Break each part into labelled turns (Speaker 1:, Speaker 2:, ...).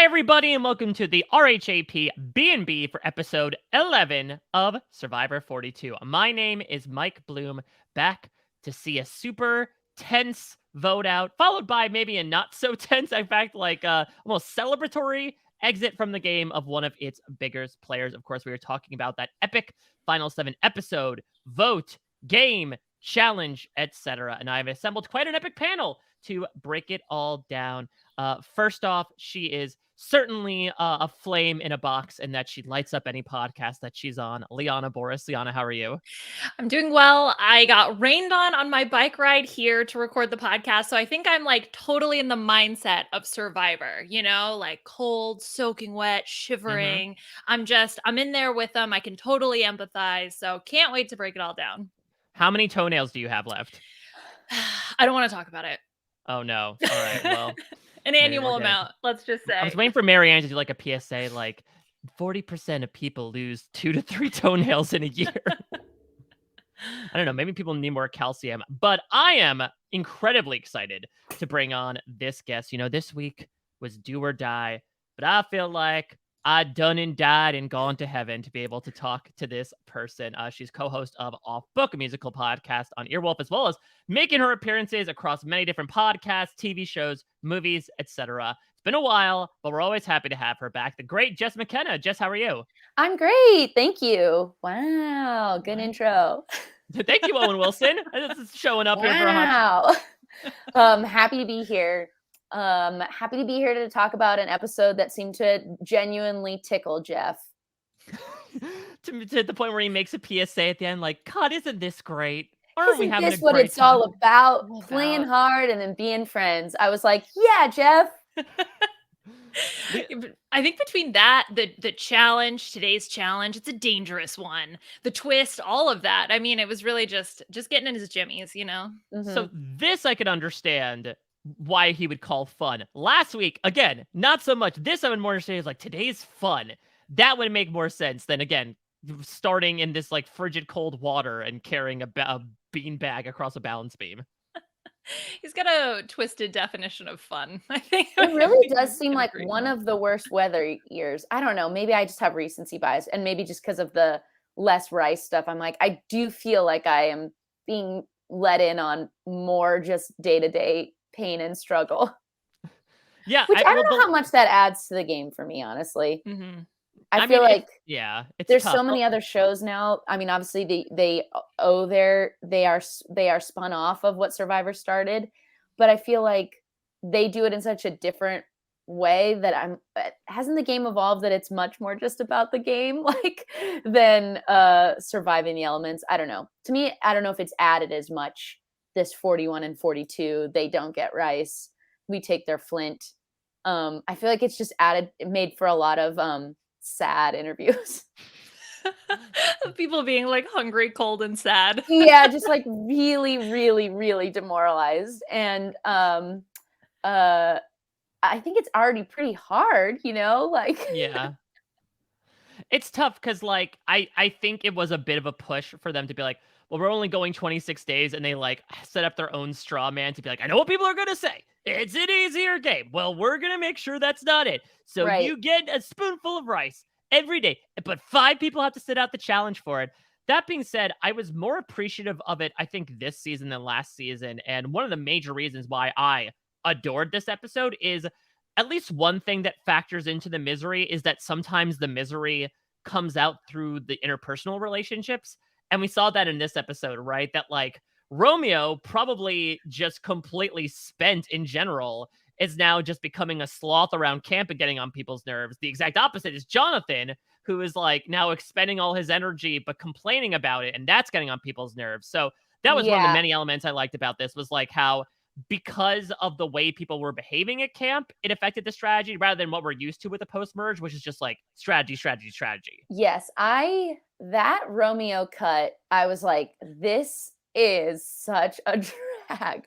Speaker 1: everybody, and welcome to the RHAP B&B for episode 11 of Survivor 42. My name is Mike Bloom, back to see a super tense vote out, followed by maybe a not so tense, in fact, almost celebratory exit from the game of one of its biggest players. Of course, we were talking about that epic Final 7 episode, vote, game, challenge, etc. And I've assembled quite an epic panel to break it all down. First off, she is certainly a flame in a box in that she lights up any podcast that she's on. Liana Boraas. Liana, how are you?
Speaker 2: I'm doing well. I got rained on my bike ride here to record the podcast. So I think I'm like totally in the mindset of Survivor, like cold, soaking wet, shivering. I'm in there with them. I can totally empathize. So can't wait to break it all down.
Speaker 1: How many toenails do you have left?
Speaker 2: I don't want to talk about it.
Speaker 1: Oh, no. All right. Well,
Speaker 2: an annual amount, let's just say.
Speaker 1: I was waiting for Marianne to do like a PSA, like 40% of people lose 2 to 3 toenails in a year. I don't know. Maybe people need more calcium, but I am incredibly excited to bring on this guest. This week was do or die, but I feel like I done and died and gone to heaven to be able to talk to this person. She's co-host of Off Book, a musical podcast on Earwolf, as well as making her appearances across many different podcasts, TV shows, movies, etc. It's been a while, but we're always happy to have her back. The great Jess McKenna. Jess, how are you?
Speaker 3: I'm great. Thank you. Wow. Good intro.
Speaker 1: Thank you, Owen Wilson. This is showing up here for a
Speaker 3: hot. Happy to be here. Happy to be here to talk about an episode that seemed to genuinely tickle Jeff.
Speaker 1: to the point where he makes a PSA at the end, like, God, isn't this great?
Speaker 3: Aren't we having a great time? Isn't this what it's all about? Playing hard and then being friends. I was like, yeah, Jeff.
Speaker 2: I think between that, the challenge, today's challenge, it's a dangerous one. The twist, all of that. I mean, it was really just getting in his jimmies,
Speaker 1: So this I could understand why he would call fun. Last week, again, not so much. This I would more understand is like, today's fun. That would make more sense than, again, starting in this like frigid cold water and carrying a bean bag across a balance beam.
Speaker 2: He's got a twisted definition of fun. I think
Speaker 3: it really does seem like one of the worst weather years. I don't know. Maybe I just have recency bias, and maybe just because of the less rice stuff, I'm like, I do feel like I am being let in on more just day-to-day pain and struggle.
Speaker 1: Yeah.
Speaker 3: Which I don't know how much that adds to the game for me, honestly. I feel like there's
Speaker 1: tough.
Speaker 3: So many other shows now. I mean, obviously they are spun off of what Survivor started, but I feel like they do it in such a different way that hasn't the game evolved that it's much more just about the game, like, than surviving the elements. I don't know. To me, I don't know if it's added as much. This 41 and 42, they don't get rice. We take their flint. I feel like it's just made for a lot of sad interviews.
Speaker 2: People being like hungry, cold, and sad.
Speaker 3: Yeah, just like really, really, really demoralized. And I think it's already pretty hard, like.
Speaker 1: Yeah. It's tough because, like, I think it was a bit of a push for them to be like, well, we're only going 26 days, and they, like, set up their own straw man to be like, I know what people are going to say. It's an easier game. Well, we're going to make sure that's not it. So You get a spoonful of rice every day, but 5 people have to sit out the challenge for it. That being said, I was more appreciative of it, I think, this season than last season, and one of the major reasons why I adored this episode is at least one thing that factors into the misery is that sometimes the misery comes out through the interpersonal relationships. And we saw that in this episode, right? That like Romeo, probably just completely spent in general, is now just becoming a sloth around camp and getting on people's nerves. The exact opposite is Jonathan, who is like now expending all his energy, but complaining about it. And that's getting on people's nerves. So that was one of the many elements I liked about this, was like how, because of the way people were behaving at camp, it affected the strategy rather than what we're used to with the post-merge, which is just like strategy.
Speaker 3: Yes, that Romeo cut, I was like, this is such a drag.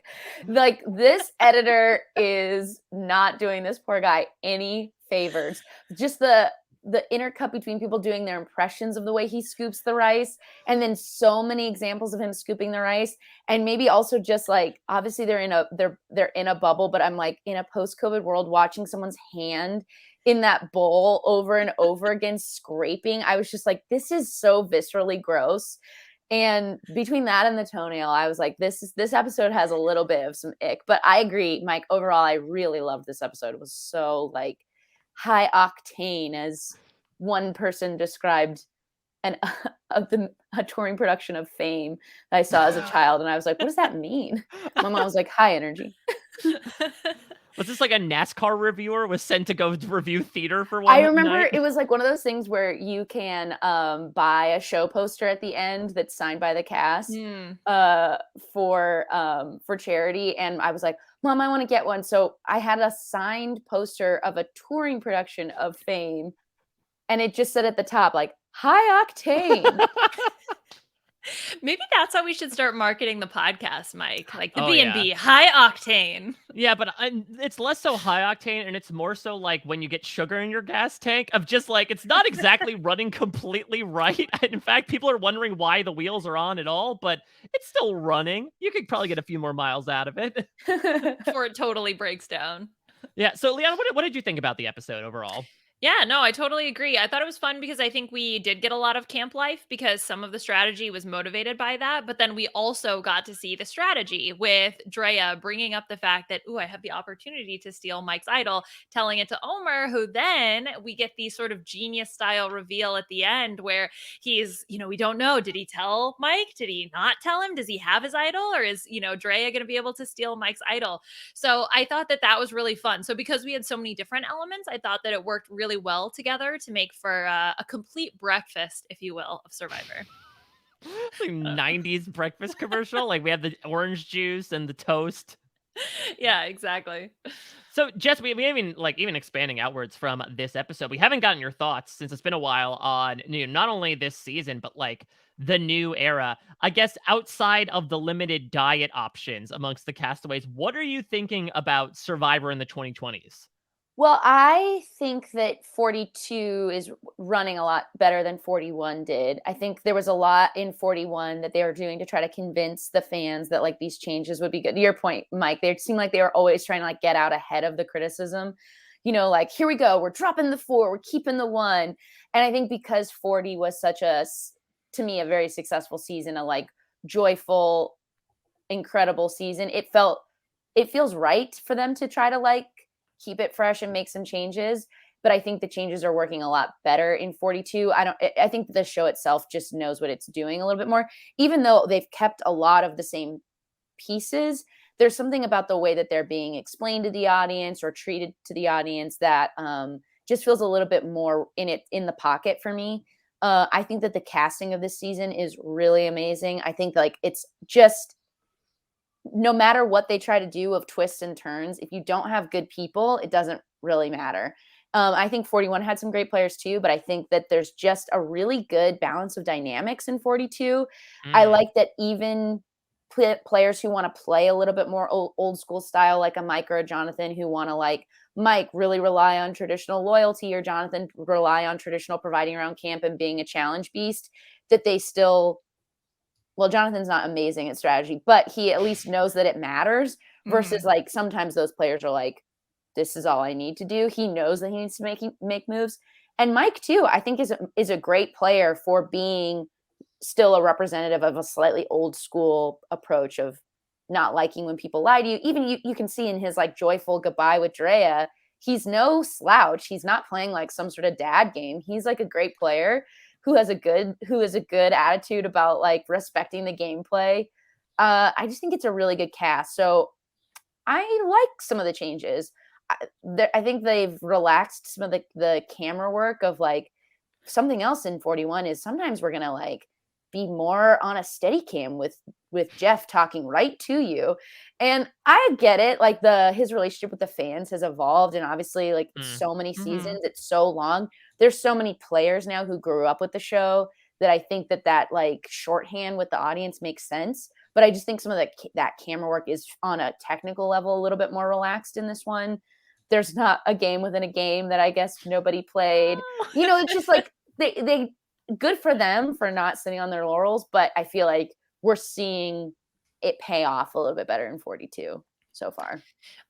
Speaker 3: Like, this editor is not doing this poor guy any favors. Just the the intercut between people doing their impressions of the way he scoops the rice, and then so many examples of him scooping the rice, and maybe also just like obviously they're in a bubble, but I'm like in a post-COVID world watching someone's hand in that bowl over and over again scraping. I was just like, this is so viscerally gross. And between that and the toenail, I was like, this episode has a little bit of some ick. But I agree, Mike, overall, I really loved this episode. It was so like high octane, as one person described a touring production of Fame that I saw as a child. And I was like, what does that mean? My mom was like, high energy.
Speaker 1: Was this like a NASCAR reviewer was sent to go review theater for one
Speaker 3: I remember
Speaker 1: night?
Speaker 3: it was like one of those things where you can buy a show poster at the end that's signed by the cast for charity. And I was like, Mom, I want to get one. So I had a signed poster of a touring production of Fame, and it just said at the top, like, high octane.
Speaker 2: Maybe that's how we should start marketing the podcast, Mike. Like the
Speaker 1: Oh,
Speaker 2: B&B,
Speaker 1: yeah.
Speaker 2: high octane.
Speaker 1: Yeah, but it's less so high octane, and it's more so like when you get sugar in your gas tank, of just like, it's not exactly running completely right. In fact, people are wondering why the wheels are on at all, but it's still running. You could probably get a few more miles out of it.
Speaker 2: Before it totally breaks down.
Speaker 1: Yeah. So, Liana, what did you think about the episode overall?
Speaker 2: Yeah, no, I totally agree. I thought it was fun because I think we did get a lot of camp life because some of the strategy was motivated by that. But then we also got to see the strategy with Drea bringing up the fact that, I have the opportunity to steal Mike's idol, telling it to Omer, who then we get the sort of genius style reveal at the end where he's, we don't know. Did he tell Mike? Did he not tell him? Does he have his idol? Or is, Drea going to be able to steal Mike's idol? So I thought that was really fun. So because we had so many different elements, I thought that it worked really well together to make for a complete breakfast, if you will, of Survivor.
Speaker 1: Like 90s breakfast commercial. Like we have the orange juice and the toast.
Speaker 2: Yeah, exactly.
Speaker 1: So, Jess, we even expanding outwards from this episode, we haven't gotten your thoughts since it's been a while on not only this season, but like the new era. I guess outside of the limited diet options amongst the castaways, what are you thinking about Survivor in the 2020s?
Speaker 3: Well, I think that 42 is running a lot better than 41 did. I think there was a lot in 41 that they were doing to try to convince the fans that like these changes would be good. To your point, Mike, they seemed like they were always trying to like get out ahead of the criticism. Like, here we go, we're dropping the 4, we're keeping the 1. And I think because 40 was such to me, a very successful season, a like joyful, incredible season, it feels right for them to try to like keep it fresh and make some changes. But I think the changes are working a lot better in 42. I think the show itself just knows what it's doing a little bit more, even though they've kept a lot of the same pieces. There's something about the way that they're being explained to the audience or treated to the audience that just feels a little bit more in the pocket for me. I think that the casting of this season is really amazing. I think like it's just, no matter what they try to do of twists and turns, if you don't have good people, it doesn't really matter. I think 41 had some great players too, but I think that there's just a really good balance of dynamics in 42. I like that even players who want to play a little bit more old school style, like a Mike or a Jonathan, who want to like Mike really rely on traditional loyalty, or Jonathan rely on traditional providing around camp and being a challenge beast, that they still, well, Jonathan's not amazing at strategy, but he at least knows that it matters versus like sometimes those players are like, this is all I need to do. He knows that he needs to make moves. And Mike too, I think is a great player for being still a representative of a slightly old school approach of not liking when people lie to you. Even you can see in his like joyful goodbye with Drea, he's no slouch. He's not playing like some sort of dad game. He's like a great player who is a good attitude about like respecting the gameplay. I just think it's a really good cast. So I like some of the changes. I think they've relaxed some of the camera work of like something else in 41 is sometimes we're going to like be more on a steady cam with Jeff talking right to you. And I get it. Like his relationship with the fans has evolved, and obviously like so many seasons, it's so long. There's so many players now who grew up with the show that I think that like shorthand with the audience makes sense. But I just think some of that camera work is on a technical level a little bit more relaxed in this one. there's not a game within a game that I guess nobody played. It's just like they good for them for not sitting on their laurels, but I feel like we're seeing it pay off a little bit better in 42 so far.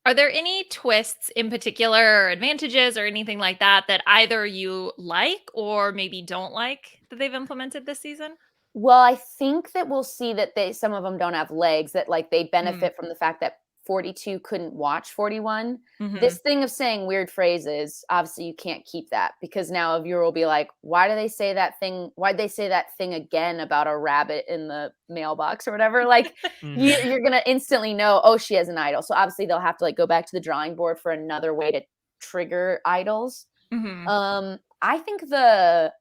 Speaker 2: Are there any twists in particular or advantages or anything like that that either you like or maybe don't like that they've implemented this season?
Speaker 3: Well, I think that we'll see that some of them don't have legs, that like they
Speaker 2: Mm.
Speaker 3: benefit from the fact that 42 couldn't watch 41.
Speaker 2: Mhm.
Speaker 3: This thing of saying weird phrases, obviously you can't keep that, because now a viewer will be like, why do they say that thing? Why'd they say that thing again about a rabbit in the mailbox or whatever? Like you're going to instantly know, oh, she has an idol. So obviously they'll have to like go back to the drawing board for another way to trigger idols.
Speaker 2: Mhm.
Speaker 3: I think the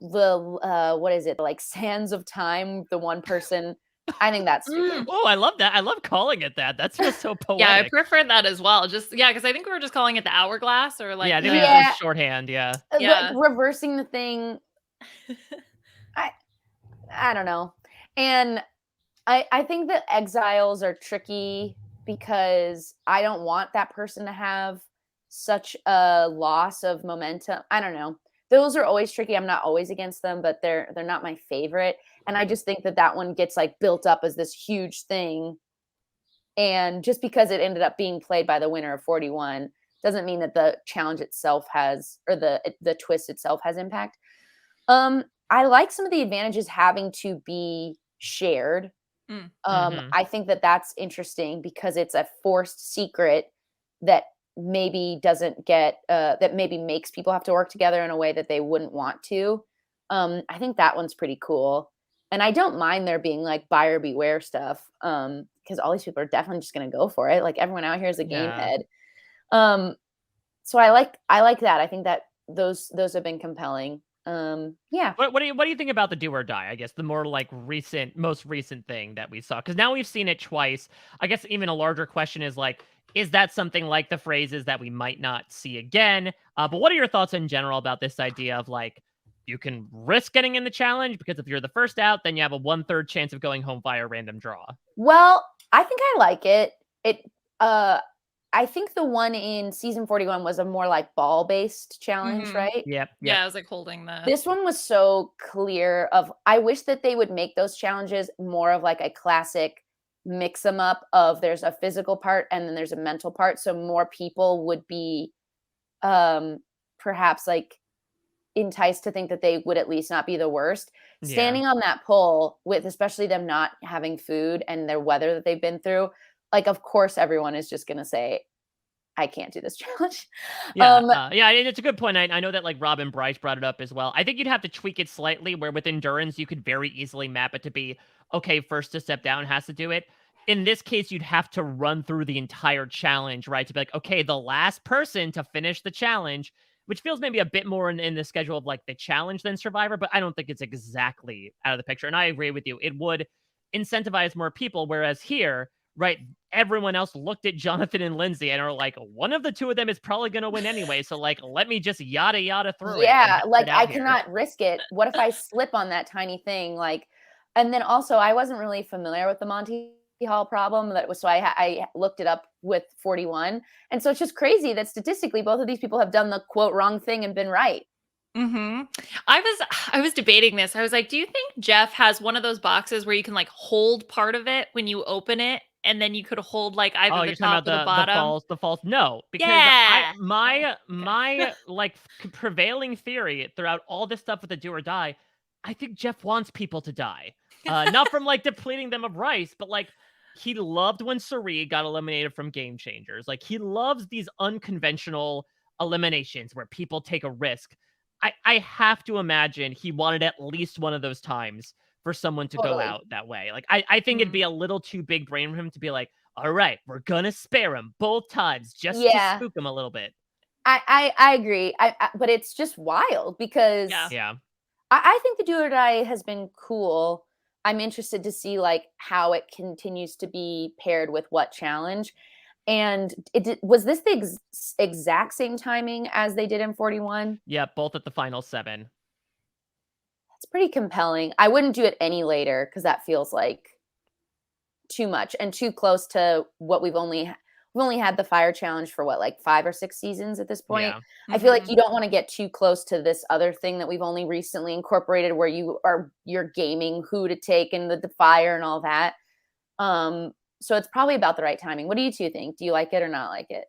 Speaker 3: what is it, like Sands of Time, the one person, I think that's stupid.
Speaker 1: Oh, I love that. I love calling it that. That feels so
Speaker 2: Yeah, I
Speaker 1: poetic.
Speaker 2: prefer that as well. Just because I think we were just calling it the hourglass or like
Speaker 1: Yeah, I think
Speaker 3: Yeah.
Speaker 1: it was shorthand. Yeah.
Speaker 2: Yeah.
Speaker 3: Like reversing the thing, I don't know. And I think that exiles are tricky because I don't want that person to have such a loss of momentum. I don't know. Those are always tricky. I'm not always against them, but they're not my favorite. And I just think that one gets like built up as this huge thing. And just because it ended up being played by the winner of 41 doesn't mean that the challenge itself has, or the twist itself has impact. I like some of the advantages having to be shared. I think that that's interesting because it's a forced secret that maybe doesn't get that maybe makes people have to work together in a way that they wouldn't want to. I think that one's pretty cool. And I don't mind there being like buyer beware stuff, because all these people are definitely just going to go for it. Like everyone out here is a game head. So I like that. I think that those have been compelling. Yeah.
Speaker 1: What do you think about the do or die? I guess the more like most recent thing that we saw, because now we've seen it twice. I guess even a larger question is like, is that something like the phrases that we might not see again? But what are your thoughts in general about this idea of like, you can risk getting in the challenge because if you're the first out, then you have a 1/3 chance of going home via random draw.
Speaker 3: Well, I think I like it. I think the one in season 41 was a more like ball-based challenge, right?
Speaker 1: Yep.
Speaker 2: Yeah, I was like holding the
Speaker 3: This one was so clear of, I wish that they would make those challenges more of like a classic mix them up of there's a physical part and then there's a mental part. So more people would be perhaps like enticed to think that they would at least not be the worst. Standing on that pole with especially them not having food and their weather that they've been through, like of course everyone is just gonna say, I can't do this challenge.
Speaker 1: Yeah, it's a good point. I know that like Rob and Bryce brought it up as well. I think you'd have to tweak it slightly where with endurance, you could very easily map it to be, okay, first to step down has to do it. In this case, you'd have to run through the entire challenge, right? To be like, okay, the last person to finish the challenge, which feels maybe a bit more in the schedule of like the challenge than Survivor, but I don't think it's exactly out of the picture. And I agree with you. It would incentivize more people, whereas here, right, everyone else looked at Jonathan and Lindsay and are like, one of the two of them is probably going to win anyway. So, like, let me just yada yada through it.
Speaker 3: Yeah,
Speaker 1: And
Speaker 3: like
Speaker 1: get out
Speaker 3: I
Speaker 1: here.
Speaker 3: cannot risk it. What if I slip on that tiny thing? Like, and then also I wasn't really familiar with the Monty Hall problem. That was so I looked it up with 41, and so it's just crazy that statistically both of these people have done the quote wrong thing and been right.
Speaker 2: I was debating this. I was like, do you think Jeff has one of those boxes where you can like hold part of it when you open it, and then you could hold like either
Speaker 1: Oh,
Speaker 2: the
Speaker 1: you're talking
Speaker 2: top or the
Speaker 1: about
Speaker 2: bottom?
Speaker 1: the false. No, because
Speaker 2: Yeah.
Speaker 1: my like prevailing theory throughout all this stuff with the do or die, I think Jeff wants people to die. Not from like depleting them of rice, but like he loved when Sari got eliminated from Game Changers. Like he loves these unconventional eliminations where people take a risk. I have to imagine he wanted at least one of those times for someone to go
Speaker 3: Totally.
Speaker 1: out that way. Like I think it'd be a little too big brain for him to be like, all right, we're gonna spare him both times just to
Speaker 3: Yeah,
Speaker 1: spook him a little bit.
Speaker 3: I agree. But it's just wild because
Speaker 2: Yeah.
Speaker 1: Yeah.
Speaker 3: I think the do or die has been cool. I'm interested to see like how it continues to be paired with what challenge. And was this the exact same timing as they did in 41?
Speaker 1: Yeah, both at the final 7.
Speaker 3: It's pretty compelling. I wouldn't do it any later because that feels like too much and too close to what we've only we've only had the fire challenge for what, like 5 or 6 seasons at this point.
Speaker 1: Yeah.
Speaker 3: I feel like you don't want to get too close to this other thing that we've only recently incorporated where you're gaming who to take and the fire and all that. So it's probably about the right timing. What do you two think? Do you like it or not like it?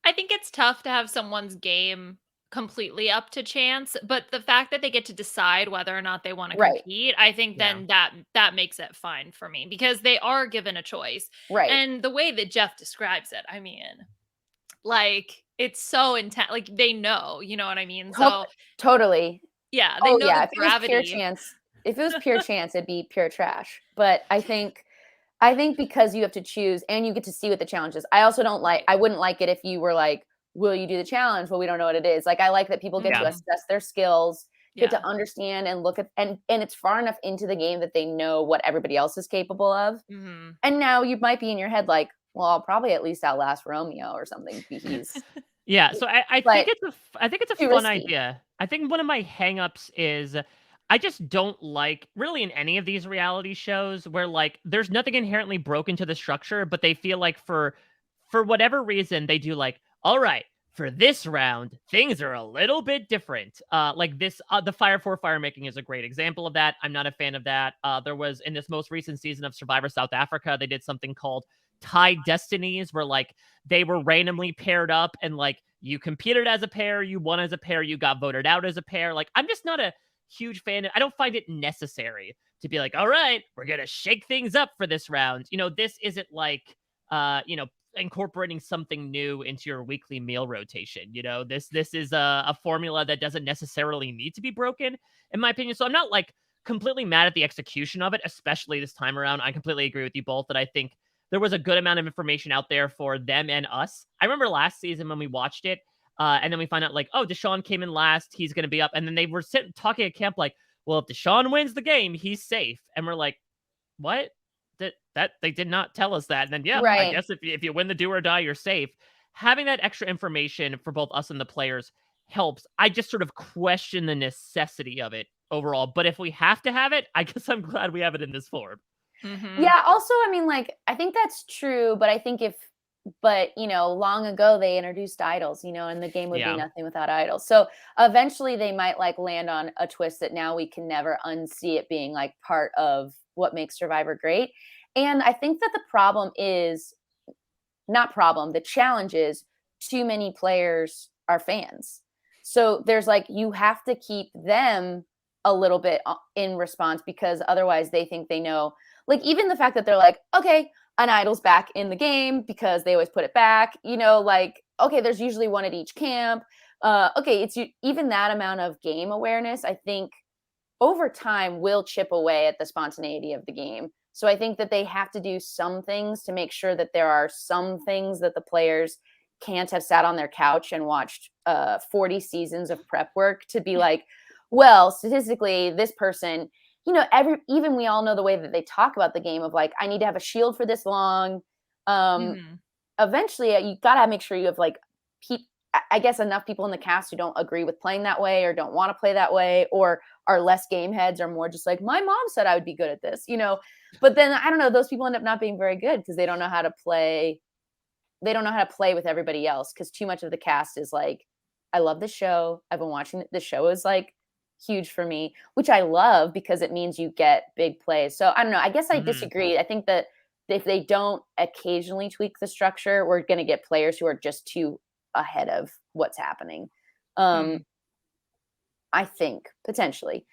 Speaker 2: I think it's tough to have someone's game completely up to chance, but the fact that they get to decide whether or not they want to
Speaker 3: Right.
Speaker 2: compete, I think
Speaker 1: Yeah.
Speaker 2: then that makes it fine for me because they are given a choice.
Speaker 3: Right.
Speaker 2: And the way that Jeff describes it, I mean, like it's so intense. Like they know, you know what I mean? So
Speaker 3: Totally.
Speaker 2: yeah, they
Speaker 3: Oh
Speaker 2: know
Speaker 3: yeah,
Speaker 2: the gravity.
Speaker 3: if it was pure chance, it'd be pure trash. But I think because you have to choose and you get to see what the challenge is. I also don't like I wouldn't like it if you were like, will you do the challenge? Well, we don't know what it is. Like I like that people get to
Speaker 1: Yeah.
Speaker 3: assess their skills, get
Speaker 2: Yeah.
Speaker 3: to understand and look at and it's far enough into the game that they know what everybody else is capable of.
Speaker 2: Mm-hmm.
Speaker 3: And now you might be in your head like, well, I'll probably at least outlast Romeo or something.
Speaker 1: Yeah, so I
Speaker 3: But
Speaker 1: think it's a
Speaker 3: too
Speaker 1: fun
Speaker 3: risky.
Speaker 1: idea. I think one of my hangups is I just don't like really in any of these reality shows where like there's nothing inherently broken to the structure, but they feel like for whatever reason they do like, all right, for this round, things are a little bit different. Like this, the Fire for Fire making is a great example of that. I'm not a fan of that. There was in this most recent season of Survivor South Africa, they did something called Tied Destinies, where like they were randomly paired up and like you competed as a pair, you won as a pair, you got voted out as a pair. Like I'm just not a huge fan. I don't find it necessary to be like, all right, we're gonna shake things up for this round. This isn't like incorporating something new into your weekly meal rotation. This is a formula that doesn't necessarily need to be broken, in my opinion. So I'm not like completely mad at the execution of it, especially this time around. I completely agree with you both that I think there was a good amount of information out there for them and us. I remember last season when we watched it, and then we find out like, oh, Deshaun came in last, he's going to be up. And then they were talking at camp like, well, if Deshaun wins the game, he's safe. And we're like, what? That they did not tell us that. And then, yeah, I
Speaker 3: Right.
Speaker 1: guess if you win the do or die, you're safe. Having that extra information for both us and the players helps. I just sort of question the necessity of it overall. But if we have to have it, I guess I'm glad we have it in this form.
Speaker 2: Mm-hmm.
Speaker 3: Yeah, also, I mean, like, I think that's true, but I think long ago they introduced idols, and the game would be
Speaker 1: Yeah.
Speaker 3: nothing without idols. So eventually they might like land on a twist that now we can never unsee it being like part of what makes Survivor great. And I think that the challenge is too many players are fans. So there's like, you have to keep them a little bit in response because otherwise they think they know. Like even the fact that they're like, okay, an idol's back in the game because they always put it back, like, okay, there's usually one at each camp. Okay, it's even that amount of game awareness, I think over time will chip away at the spontaneity of the game. So I think that they have to do some things to make sure that there are some things that the players can't have sat on their couch and watched 40 seasons of prep work to be like, well, statistically, this person, even we all know the way that they talk about the game of like, I need to have a shield for this long. Eventually, you got to make sure you have like, I guess enough people in the cast who don't agree with playing that way or don't want to play that way or are less game heads or more just like, my mom said I would be good at this, but then I don't know, those people end up not being very good because they don't know how to play. They don't know how to play with everybody else because too much of the cast is like, I love the show. I've been watching it. The show is like huge for me, which I love because it means you get big plays. So I don't know. I guess I disagree. I think that if they don't occasionally tweak the structure, we're going to get players who are just too ahead of what's happening. I think potentially.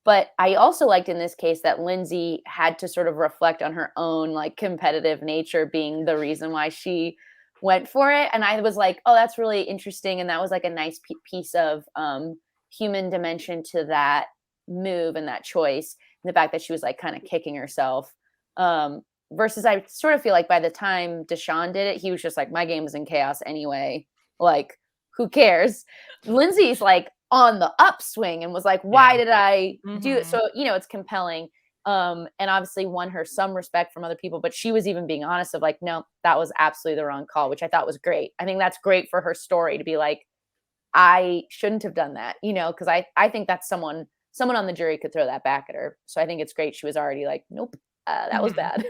Speaker 3: But I also liked in this case that Lindsay had to sort of reflect on her own like competitive nature being the reason why she went for it. And I was like, oh, that's really interesting. And that was like a nice piece of human dimension to that move and that choice. And the fact that she was like kind of kicking herself. Versus I sort of feel like by the time Deshaun did it, he was just like, my game is in chaos anyway. Like, who cares? Lindsay's like on the upswing and was like, why did I do it? So, it's compelling. And obviously won her some respect from other people, but she was even being honest of like, no, that was absolutely the wrong call, which I thought was great. I think that's great for her story to be like, I shouldn't have done that, because I think that's someone on the jury could throw that back at her. So I think it's great. She was already like, nope, that was bad.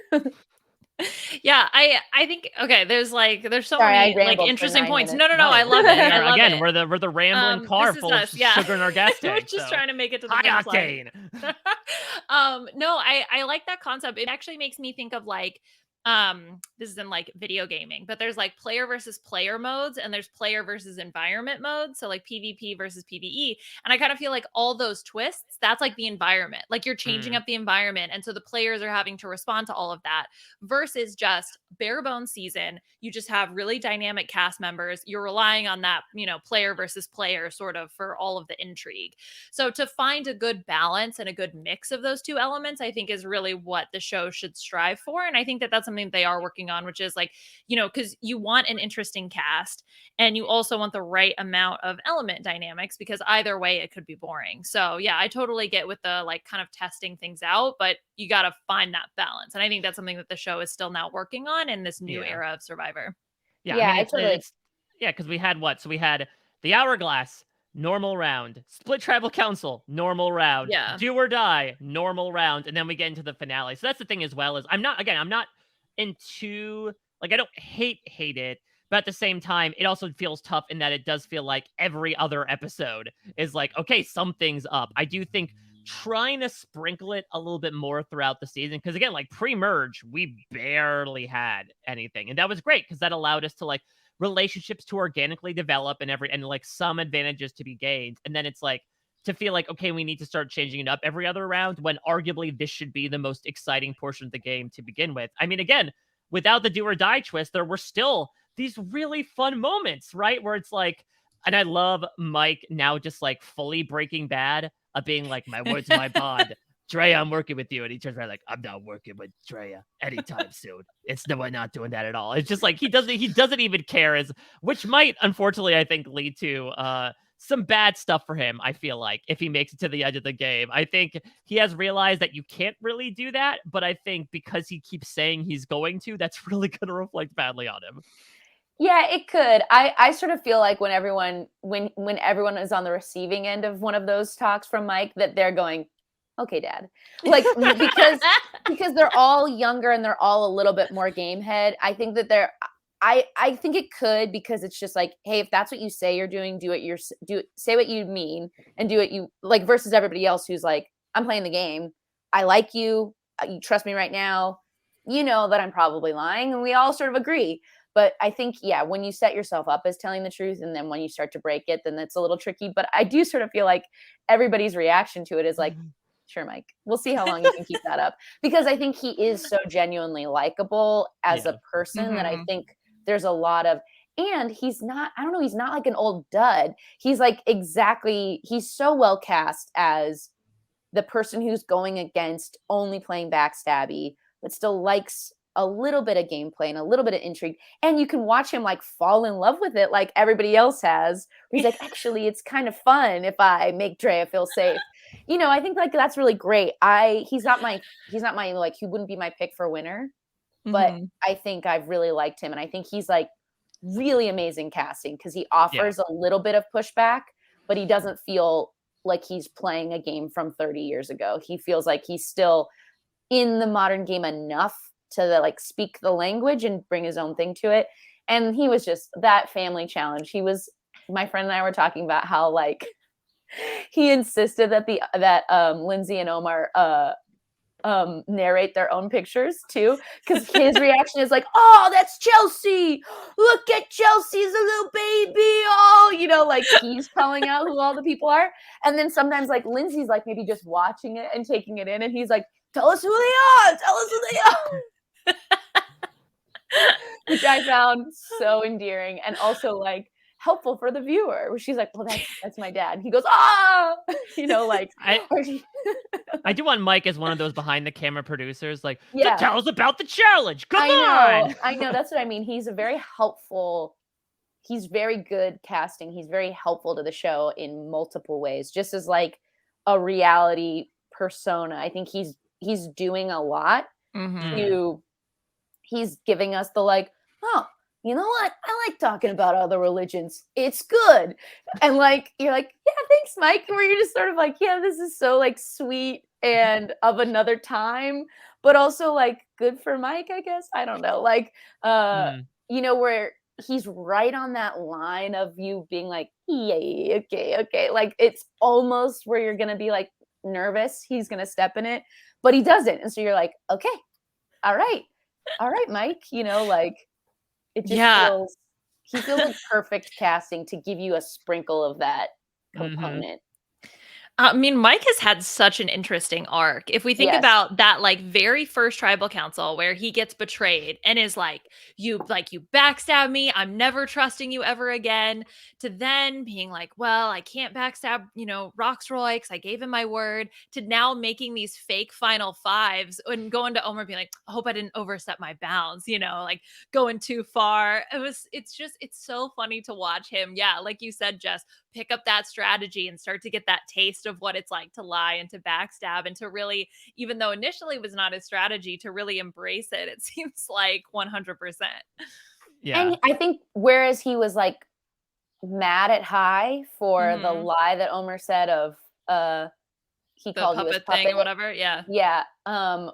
Speaker 2: Yeah, I think okay, there's so
Speaker 3: Sorry, I
Speaker 2: many
Speaker 3: rambled for
Speaker 2: interesting
Speaker 3: 9
Speaker 2: points.
Speaker 3: minutes.
Speaker 2: No, I love it. I love
Speaker 1: Again,
Speaker 2: it.
Speaker 1: we're the rambling car
Speaker 2: This is
Speaker 1: full of
Speaker 2: us, yeah.
Speaker 1: sugar in our gas
Speaker 2: We're
Speaker 1: tank.
Speaker 2: just
Speaker 1: So
Speaker 2: trying to make it to the
Speaker 1: high
Speaker 2: finish line.
Speaker 1: octane.
Speaker 2: No, I like that concept. It actually makes me think of this is in video gaming, but there's player versus player modes and there's player versus environment modes. So PvP versus PvE. And I kind of feel like all those twists, that's like the environment. Like you're changing up the environment. And so the players are having to respond to all of that versus just bare bones season. You just have really dynamic cast members. You're relying on that, player versus player sort of for all of the intrigue. So to find a good balance and a good mix of those two elements, I think is really what the show should strive for. And I think that that's something they are working on, which is because you want an interesting cast and you also want the right amount of element dynamics because either way it could be boring. So yeah, I totally get with the kind of testing things out, but you got to find that balance. And I think that's something that the show is still now working on in this new era of Survivor.
Speaker 1: Yeah,
Speaker 3: Yeah,
Speaker 1: I mean
Speaker 3: I totally.
Speaker 1: it's because we had what? So we had the hourglass, normal round, split tribal council, normal round,
Speaker 2: Yeah.
Speaker 1: do or die, normal round, and then we get into the finale. So that's the thing as well as I'm not into I don't hate it, but at the same time, it also feels tough in that it does feel like every other episode is okay, something's up. I do think trying to sprinkle it a little bit more throughout the season because again pre-merge we barely had anything and that was great because that allowed us to relationships to organically develop and some advantages to be gained and then it's to feel okay we need to start changing it up every other round when arguably this should be the most exciting portion of the game to begin with. I mean again, without the do or die twist there were still these really fun moments, right, where it's and I love Mike now just fully Breaking Bad of being my word's my bond. Drea, I'm working with you. And he turns around I'm not working with Drea anytime soon. We're not doing that at all. It's just he doesn't even care which might unfortunately I think lead to some bad stuff for him. I feel if he makes it to the edge of the game, I think he has realized that you can't really do that. But I think because he keeps saying he's going to, that's really going to reflect badly on him.
Speaker 3: Yeah, it could. I sort of feel when everyone is on the receiving end of one of those talks from Mike that they're going, okay, Dad, because they're all younger and they're all a little bit more game head. I think that I think it could because it's just hey, if that's what you say you're doing, say what you mean and do what you versus everybody else who's I'm playing the game. I like you. You trust me right now. You know that I'm probably lying and we all sort of agree. But I think, yeah, when you set yourself up as telling the truth and then when you start to break it, then that's a little tricky. But I do sort of feel everybody's reaction to it is sure, Mike, we'll see how long you can keep that up. Because I think he is so genuinely likable as a person that I think there's a lot of, and he's not like an old dud. He's he's so well cast as the person who's going against only playing backstabby, but still likes a little bit of gameplay and a little bit of intrigue. And you can watch him fall in love with it like everybody else has. He's actually, it's kind of fun if I make Drea feel safe. I think that's really great. He's not my he wouldn't be my pick for winner, but I think I've really liked him. And I think he's really amazing casting because he offers a little bit of pushback, but he doesn't feel like he's playing a game from 30 years ago. He feels like he's still in the modern game enough to speak the language and bring his own thing to it. And he was just that family challenge. My friend and I were talking about how he insisted that Lindsay and Omar narrate their own pictures too, because his reaction is oh, that's Chelsea, look at Chelsea's a little baby, oh, he's calling out who all the people are. And then sometimes Lindsay's maybe just watching it and taking it in and he's tell us who they are, which I found so endearing and also helpful for the viewer, where she's well, that's my dad. He goes, ah,
Speaker 1: I do want Mike as one of those behind the camera producers, to
Speaker 3: Yeah.
Speaker 1: tell us about the challenge. Come on.
Speaker 3: I know. That's what I mean. He's he's very good casting. He's very helpful to the show in multiple ways, just as a reality persona. I think he's doing a lot he's giving us the oh, you know what? I like talking about other religions. It's good. And you're yeah, thanks, Mike. Where you're just sort of yeah, this is so sweet and of another time, but also like good for Mike, I guess. I don't know. Like
Speaker 1: Mm,
Speaker 3: where he's right on that line of you being like, yeah, okay, okay. Like it's almost where you're gonna be like nervous he's gonna step in it, but he doesn't. And so you're like, okay, all right, Mike, like it just
Speaker 2: Yeah.
Speaker 3: feels he feels like perfect casting to give you a sprinkle of that
Speaker 1: mhm.
Speaker 3: component.
Speaker 2: I mean, Mike has had such an interesting arc. If we think
Speaker 3: Yes.
Speaker 2: about that, like very first tribal council where he gets betrayed and is you backstab me. I'm never trusting you ever again. To then being like, well, I can't backstab, Roxroy because I gave him my word. To now making these fake final fives and going to Omer being like, I hope I didn't overstep my bounds, like going too far. It's so funny to watch him. Yeah, like you said, Jess, pick up that strategy and start to get that taste of what it's like to lie and to backstab and to really, even though initially was not his strategy, to really embrace it. It seems like 100%.
Speaker 1: Yeah.
Speaker 3: And I think whereas he was like mad at High for the
Speaker 2: Mhm.
Speaker 3: lie that Omer said of he
Speaker 2: The
Speaker 3: called you his
Speaker 2: puppet thing
Speaker 3: puppet.
Speaker 2: or whatever. Yeah.
Speaker 3: Yeah.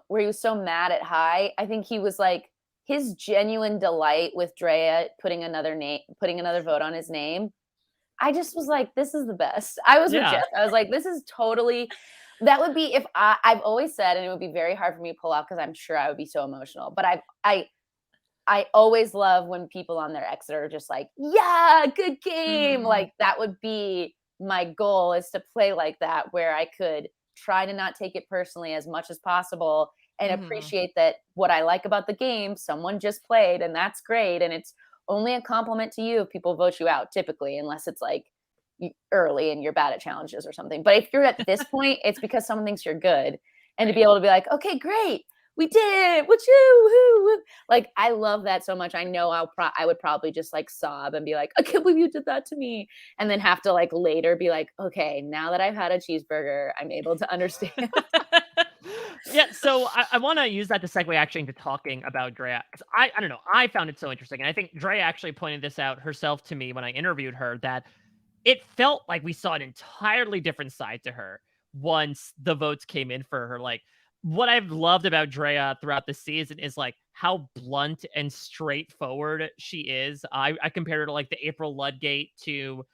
Speaker 3: Where he was so mad at High. I think he was like his genuine delight with Drea putting another vote on his name. I just was like, this is the best. I was with
Speaker 1: Yeah.
Speaker 3: Jeff. I was like, this is totally that would be if I've always said, and it would be very hard for me to pull off because I'm sure I would be so emotional. But I always love when people on their exit are just like, yeah, good game.
Speaker 2: Mhm.
Speaker 3: Like that would be my goal is to play like that where I could try to not take it personally as much as possible and
Speaker 2: Mhm.
Speaker 3: appreciate that what I like about the game, someone just played and that's great. And it's only a compliment to you if people vote you out typically, unless it's like early and you're bad at challenges or something. But if you're at this point, it's because someone thinks you're good. And to be
Speaker 2: Right.
Speaker 3: able to be like, okay, great, we did it. Woo, woo, woo. Like I love that so much. I know I would probably just like sob and be like, I can't believe you did that to me. And then have to like later be like, okay, now that I've had a cheeseburger, I'm able to understand.
Speaker 1: Yeah, so I want to use that to segue actually into talking about Drea because I don't know, I found it so interesting, and I think Drea actually pointed this out herself to me when I interviewed her that it felt like we saw an entirely different side to her once the votes came in for her. Like, what I've loved about Drea throughout the season is like how blunt and straightforward she is. I compared her to like the April Ludgate to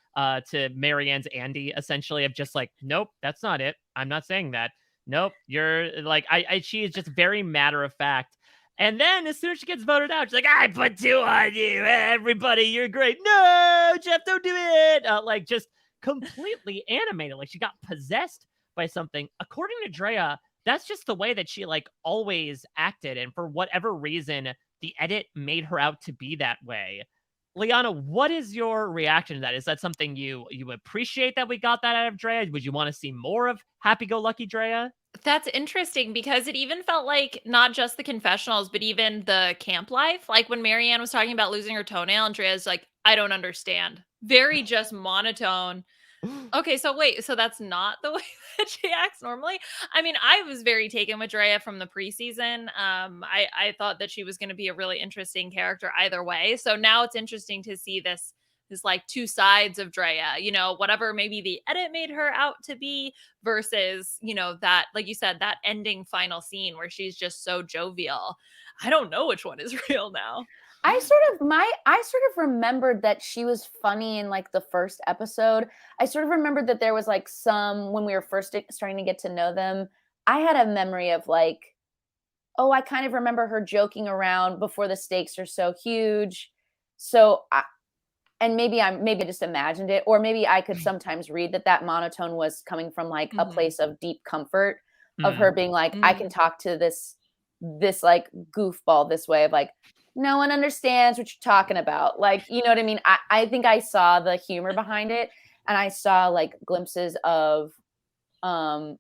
Speaker 1: Marianne's Andy, essentially, of just like, nope, that's not it. I'm not saying that. Nope, you're like she is just very matter of fact. And then as soon as she gets voted out, she's like, I put two on you, everybody, you're great. No, Jeff, don't do it. Like just completely animated. Like she got possessed by something. According to Drea, that's just the way that she like always acted. And for whatever reason, the edit made her out to be that way. Liana, what is your reaction to that? Is that something you appreciate that we got that out of Drea? Would you want to see more of Happy Go Lucky Drea?
Speaker 2: That's interesting because it even felt like not just the confessionals, but even the camp life. Like when Marianne was talking about losing her toenail, Andrea's like, I don't understand. Very just monotone. Okay, so wait, so that's not the way that she acts normally? I mean, I was very taken with Drea from the preseason. I thought that she was going to be a really interesting character either way. So now it's interesting to see this like two sides of Drea, whatever maybe the edit made her out to be versus, that, like you said, that ending final scene where she's just so jovial. I don't know which one is real now.
Speaker 3: I sort of remembered that she was funny in like the first episode. I sort of remembered that there was like some when we were first starting to get to know them. I had a memory of like, oh, I kind of remember her joking around before the stakes are so huge. So and maybe I just imagined it, or maybe I could sometimes read that monotone was coming from like a
Speaker 2: Mhm.
Speaker 3: place of deep comfort of her
Speaker 1: Mm,
Speaker 3: being like, I can
Speaker 2: Mm.
Speaker 3: talk to this like goofball this way of like, no one understands what you're talking about. Like, you know what I mean? I think I saw the humor behind it, and I saw like glimpses of um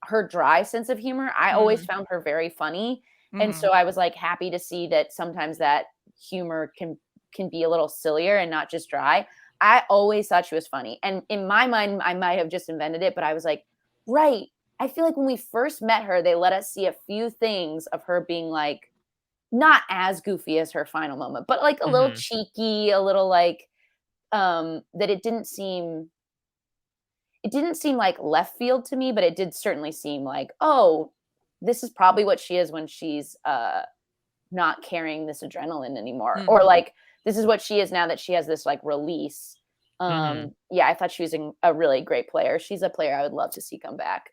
Speaker 3: her dry sense of humor. I always
Speaker 2: Mm.
Speaker 3: found her very funny. And
Speaker 2: Mhm.
Speaker 3: so I was like happy to see that sometimes that humor can be a little sillier and not just dry. I always thought she was funny. And in my mind, I might have just invented it, but I was like, right. I feel like when we first met her, they let us see a few things of her being like not as goofy as her final moment, but like a little
Speaker 1: mhm.
Speaker 3: cheeky, a little like that it didn't seem like left field to me, but it did certainly seem like, oh, this is probably what she is when she's not carrying this adrenaline anymore. Or like, this is what she is now that she has this like release. Yeah, I thought she was a really great player. She's a player I would love to see come back.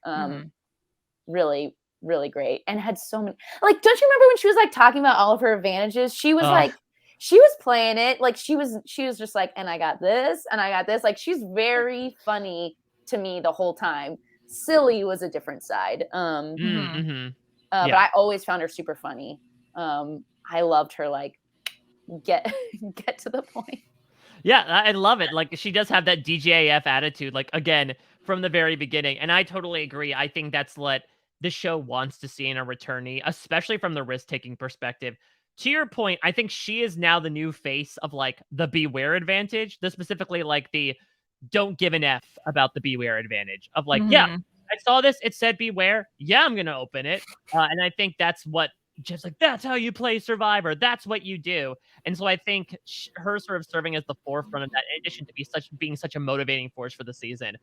Speaker 3: Really, really great. And had so many, like, don't you remember when she was like talking about all of her advantages? She was like, she was playing it. Like she was just like, and I got this and I got this. Like she's very funny to me the whole time. Silly was a different side. But I always found her super funny. I loved her like get to the point.
Speaker 1: Yeah, I love it. Like she does have that DJAF attitude, like again, from the very beginning. And I totally agree. I think that's what the show wants to see in a returnee, especially from the risk-taking perspective. To your point, I think she is now the new face of like the beware advantage, the specifically like the don't give an F about the beware advantage of like, yeah, I saw this, it said beware. Yeah, I'm gonna open it. And I think that's what just like, that's how you play Survivor. That's what you do. And so I think her sort of serving as the forefront of that, in addition to being such a motivating force for the season,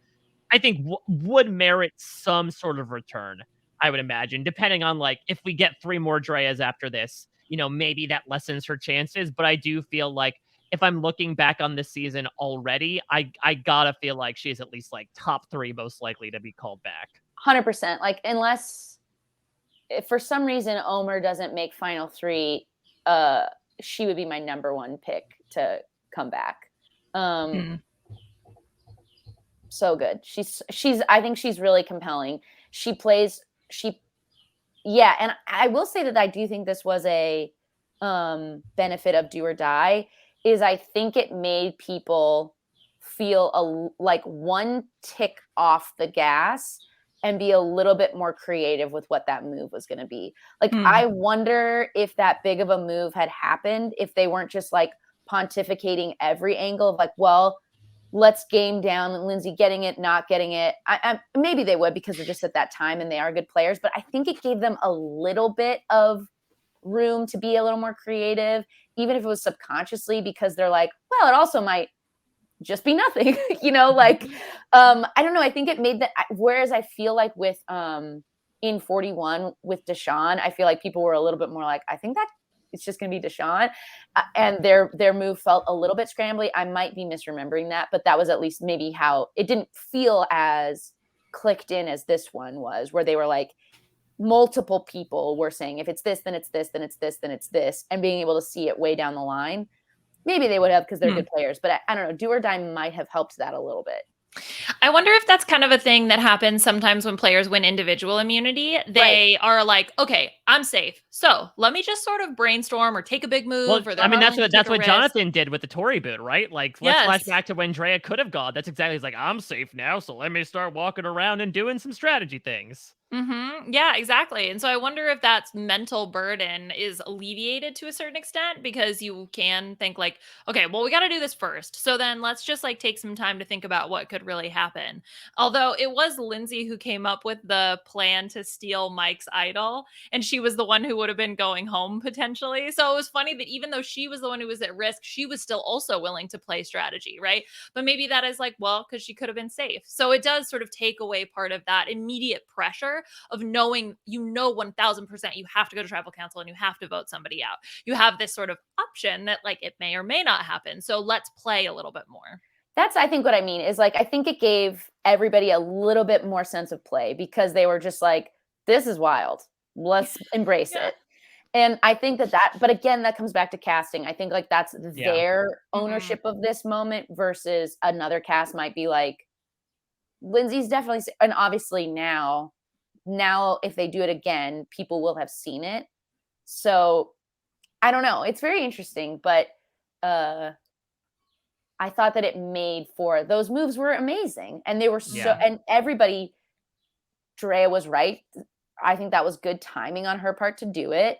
Speaker 1: I think would merit some sort of return, I would imagine, depending on like if we get 3 more Dreas after this, you know, maybe that lessens her chances. But I do feel like if I'm looking back on this season already, I gotta feel like she's at least like top 3 most likely to be called back.
Speaker 3: 100%. Like unless if for some reason Omer doesn't make final 3, she would be my number 1 pick to come back. So good. She's I think she's really compelling. Yeah, and I will say that I do think this was a benefit of Do or Die, is I think it made people feel like one tick off the gas and be a little bit more creative with what that move was going to be. Like, I wonder if that big of a move had happened, if they weren't just like pontificating every angle of like, well, let's game down Lindsay getting it, not getting it. Maybe they would because they're just at that time and they are good players, but I think it gave them a little bit of room to be a little more creative, even if it was subconsciously, because they're like, well, it also might just be nothing, you know, like, I don't know. I think it made that, whereas I feel like with, in 41 with Deshawn, I feel like people were a little bit more like, I think that it's just going to be Deshawn, and their move felt a little bit scrambly. I might be misremembering that, but that was at least maybe how it didn't feel as clicked in as this one was, where they were like, multiple people were saying, if it's this, then it's this, then it's this, then it's this, and being able to see it way down the line. Maybe they would have because they're good players, but I don't know. Do or Die might have helped that a little bit.
Speaker 2: I wonder if that's kind of a thing that happens sometimes when players win individual immunity. They are like, okay, I'm safe, so let me just sort of brainstorm or take a big move.
Speaker 1: Well,
Speaker 2: or
Speaker 1: I mean, that's what Jonathan did with the Tory boot, right? Like, let's flash back to when Drea could have gone. That's exactly, he's like, I'm safe now, so let me start walking around and doing some strategy things.
Speaker 2: Yeah, exactly. And so I wonder if that mental burden is alleviated to a certain extent, because you can think like, okay, well, we got to do this first. So then let's just like take some time to think about what could really happen. Although it was Lindsay who came up with the plan to steal Mike's idol, and she was the one who would have been going home potentially. So it was funny that even though she was the one who was at risk, she was still also willing to play strategy, right? But maybe that is like, well, because she could have been safe. So it does sort of take away part of that immediate pressure of knowing, 1000% you have to go to tribal council and you have to vote somebody out. You have this sort of option that like it may or may not happen. So let's play a little bit more.
Speaker 3: That's, I think what I mean is like, I think it gave everybody a little bit more sense of play because they were just like, this is wild. Let's embrace it. And I think that, but again, that comes back to casting. I think like that's their ownership of this moment versus another cast might be like, Lindsay's definitely, and obviously now if they do it again, people will have seen it. So I don't know. It's very interesting, but I thought that it made for those moves were amazing, and they were and everybody, Drea was right. I think that was good timing on her part to do it.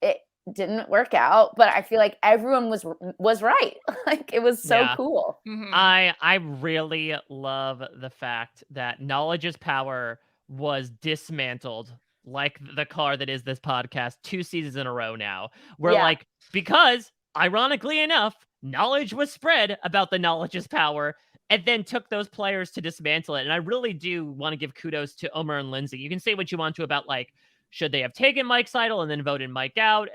Speaker 3: It didn't work out, but I feel like everyone was right. Like it was so cool.
Speaker 1: I really love the fact that knowledge is power was dismantled like the car that is this podcast 2 seasons in a row now. We're like, because ironically enough, knowledge was spread about the knowledge is power. and then took those players to dismantle it. And I really do want to give kudos to Omar and Lindsay. You can say what you want to about like, should they have taken Mike's idol and then voted Mike out?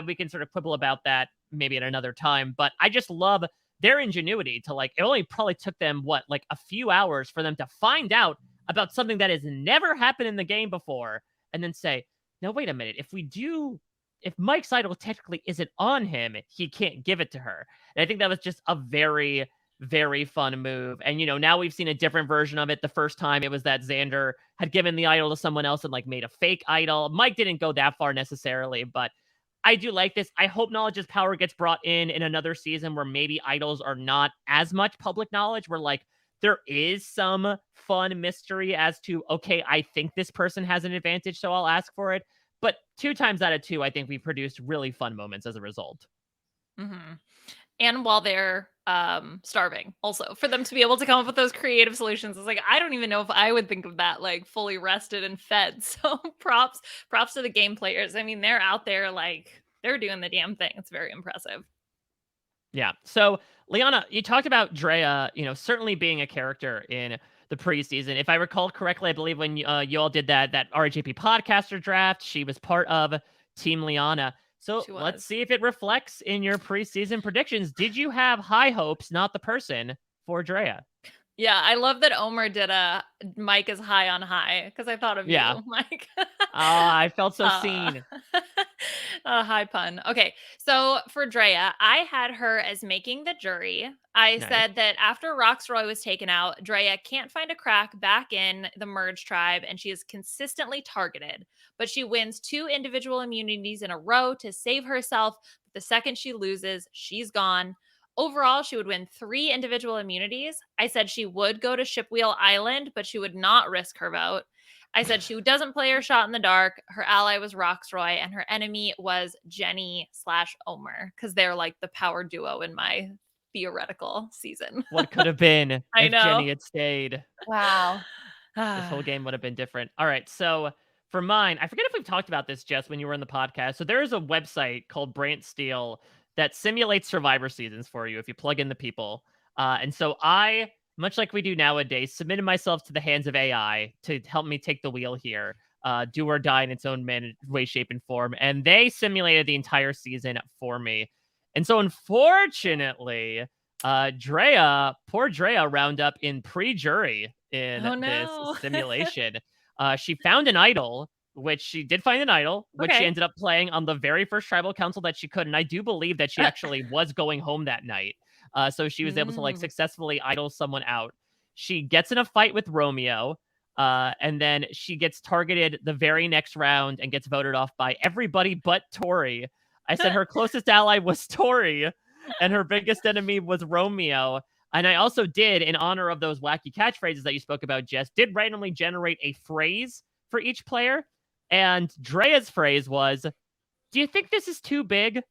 Speaker 1: We can sort of quibble about that maybe at another time, but I just love their ingenuity to like, it only probably took them like a few hours for them to find out about something that has never happened in the game before. And then say, no, wait a minute. If Mike's idol technically isn't on him, he can't give it to her. And I think that was just a very, very fun move. And, now we've seen a different version of it. The first time it was that Xander had given the idol to someone else and like made a fake idol. Mike didn't go that far necessarily, but I do like this. I hope Knowledge's Power gets brought in another season where maybe idols are not as much public knowledge, where like there is some fun mystery as to, okay, I think this person has an advantage, so I'll ask for it. But 2 times out of 2, I think we produced really fun moments as a result.
Speaker 2: Mm-hmm. And while they're starving, also, for them to be able to come up with those creative solutions. It's like, I don't even know if I would think of that, like, fully rested and fed. So props to the game players. I mean, they're out there, like, they're doing the damn thing. It's very impressive.
Speaker 1: Yeah. So, Liana, you talked about Drea, certainly being a character in the preseason. If I recall correctly, I believe when you all did that RHAP podcaster draft, she was part of Team Liana. So let's see if it reflects in your preseason predictions. Did you have high hopes, not the person, for Drea?
Speaker 2: Yeah, I love that Omar did a Mike is high on high, because I thought of you, Mike.
Speaker 1: I felt so seen.
Speaker 2: A high pun. Okay, so for Drea, I had her as making the jury. I said that after Roxroy was taken out, Drea can't find a crack back in the Merge tribe, and she is consistently targeted. But she wins 2 individual immunities in a row to save herself. But the second she loses, she's gone. Overall, she would win 3 individual immunities. I said she would go to Shipwheel Island, but she would not risk her vote. I said she doesn't play her shot in the dark. Her ally was Roxroy, and her enemy was Jenny/Omer, because they're like the power duo in my theoretical season.
Speaker 1: What could have been if
Speaker 2: know.
Speaker 1: Jenny had stayed?
Speaker 3: Wow.
Speaker 1: This whole game would have been different. All right, so for mine, I forget if we've talked about this, Jess, when you were in the podcast. So there is a website called Brant Steel that simulates Survivor seasons for you if you plug in the people. And so I, much like we do nowadays, submitted myself to the hands of AI to help me take the wheel here, do or die in its own way, shape, and form. And they simulated the entire season for me. And so unfortunately, poor Drea wound up in pre-jury in this simulation. She found an idol, which she did find an idol, which she ended up playing on the very first tribal council that she could. And I do believe that she actually was going home that night. So she was able to like successfully idol someone out. She gets in a fight with Romeo. And then she gets targeted the very next round and gets voted off by everybody but Tori. I said her closest ally was Tori, and her biggest enemy was Romeo. And I also did, in honor of those wacky catchphrases that you spoke about, Jess, did randomly generate a phrase for each player. And Drea's phrase was, "Do you think this is too big?"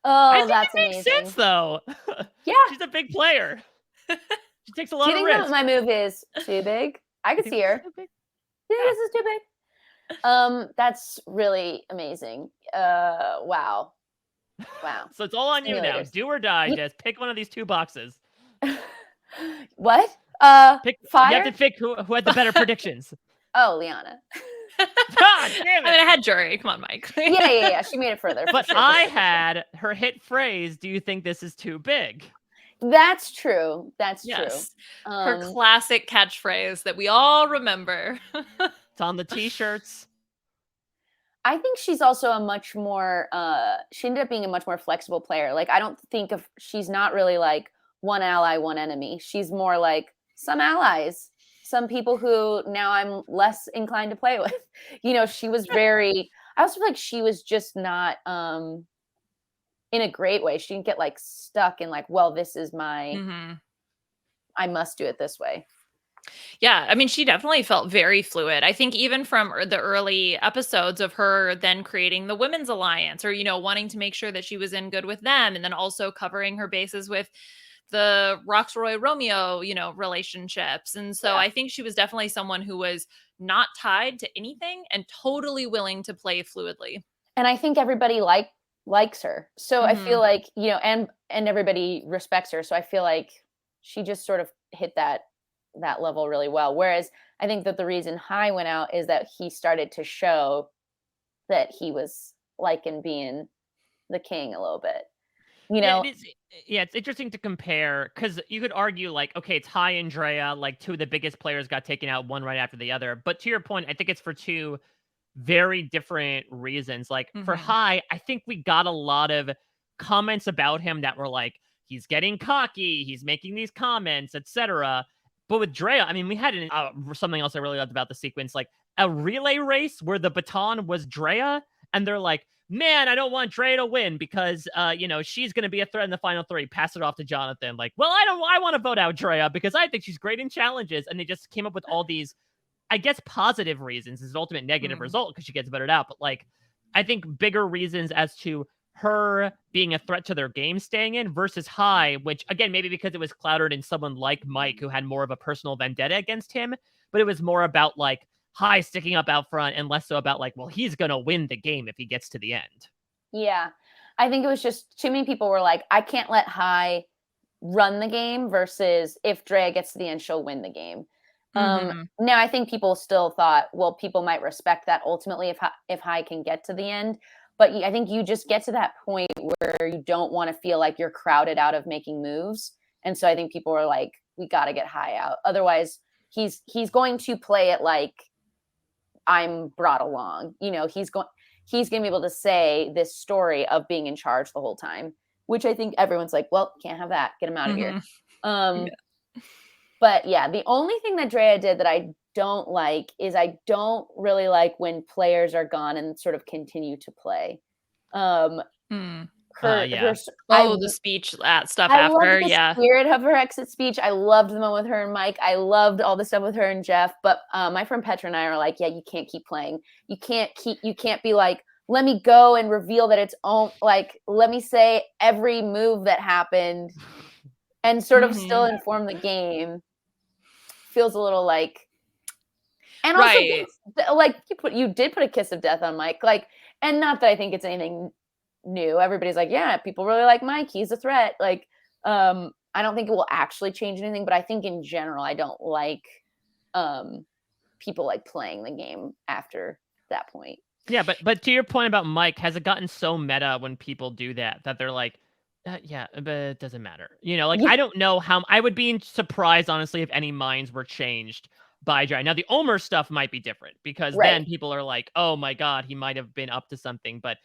Speaker 3: Oh, that's
Speaker 1: amazing. Makes sense, though.
Speaker 3: Yeah.
Speaker 1: She's a big player. She takes a lot
Speaker 3: of risk. Do you think that my move is too big? I could see her. Do you think this is too big? That's really amazing. Wow.
Speaker 1: So it's all on you now. Do or die, Jess. Pick one of these 2 boxes.
Speaker 3: What?
Speaker 1: Fire? You have to pick who had the better predictions.
Speaker 3: Oh, Liana.
Speaker 1: God damn it.
Speaker 2: I mean, I had jury. Come on, Mike.
Speaker 3: Yeah. She made it further.
Speaker 1: But I had her hit phrase, "Do you think this is too big?"
Speaker 3: That's true. That's true.
Speaker 2: Her classic catchphrase that we all remember.
Speaker 1: It's on the t-shirts.
Speaker 3: I think she's also a much more, she ended up being a much more flexible player. Like, I don't think she's not really like one ally, one enemy. She's more like some allies, some people who now I'm less inclined to play with. She was I also feel like she was just not in a great way. She didn't get like stuck in like, well, this is my, I must do it this way.
Speaker 2: Yeah, I mean, she definitely felt very fluid. I think even from the early episodes of her then creating the Women's Alliance, or, wanting to make sure that she was in good with them, and then also covering her bases with the Roxroy Romeo, relationships. And so I think she was definitely someone who was not tied to anything and totally willing to play fluidly.
Speaker 3: And I think everybody liked likes her. So I feel
Speaker 2: Mhm.
Speaker 3: like, and everybody respects her. So I feel like she just sort of hit that level really well. Whereas I think that the reason High went out is that he started to show that he was liking being the king a little bit. You
Speaker 1: Yeah,
Speaker 3: know,
Speaker 1: it is. Yeah, it's interesting to compare because you could argue like, okay, it's High and Drea, like two of the biggest players got taken out one right after the other. But to your point, I think it's for two very different reasons. Like for
Speaker 2: Mhm.
Speaker 1: High, I think we got a lot of comments about him that were like, he's getting cocky, he's making these comments, etc. But with Drea, I mean, we had something else I really loved about the sequence, like a relay race where the baton was Drea, and they're like, man, I don't want Drea to win because, she's going to be a threat in the final three. Pass it off to Jonathan. Like, well, I want to vote out Drea because I think she's great in challenges. And they just came up with all these, I guess, positive reasons. Is an ultimate negative
Speaker 2: Mm.
Speaker 1: result because she gets voted out. But like, I think bigger reasons as to her being a threat to their game staying in versus High, which again, maybe because it was clouded in someone like Mike who had more of a personal vendetta against him, but it was more about like High sticking up out front and less so about like, well, he's going to win the game if he gets to the end.
Speaker 3: yeah. I think it was just too many people were like, I can't let High run the game versus if Drea gets to the end, she'll win the game.
Speaker 2: Mhm.
Speaker 3: Now I think people still thought, well, people might respect that ultimately if High can get to the end. But I think you just get to that point where you don't want to feel like you're crowded out of making moves. And so I think people were like, we got to get High out. Otherwise, he's going to play it like I'm brought along. He's going to be able to say this story of being in charge the whole time, which I think everyone's like, well, can't have that. Get him out of here.
Speaker 2: Mhm.
Speaker 3: Um,
Speaker 2: Yeah.
Speaker 3: but yeah, the only thing that Drea did that I don't like is I don't really like when players are gone and sort of continue to play. Um,
Speaker 2: Mm.
Speaker 3: her
Speaker 1: Yeah.
Speaker 3: I
Speaker 2: Oh, the speech stuff
Speaker 3: I loved
Speaker 2: after,
Speaker 3: the
Speaker 2: yeah.
Speaker 3: spirit of her exit speech. I loved the moment with her and Mike. I loved all the stuff with her and Jeff. But my friend Petra and I are like, yeah, you can't keep playing. You can't be like, let me go and reveal that it's all like, let me say every move that happened and sort of still
Speaker 2: Mhm.
Speaker 3: inform the game. Feels a little like, and also
Speaker 2: Right.
Speaker 3: like you did put a kiss of death on Mike, like, and not that I think it's anything new. Everybody's like, yeah, people really like Mike. He's a threat. Like, I don't think it will actually change anything, but I think in general, I don't like people like playing the game after that point.
Speaker 1: Yeah, but to your point about Mike, has it gotten so meta when people do that that they're like, yeah, but it doesn't matter. Like
Speaker 3: Yeah,
Speaker 1: I don't know how I would be surprised honestly if any minds were changed by Dre. Now the Omer stuff might be different because
Speaker 3: right.
Speaker 1: then people are like, oh my god, he might have been up to something. But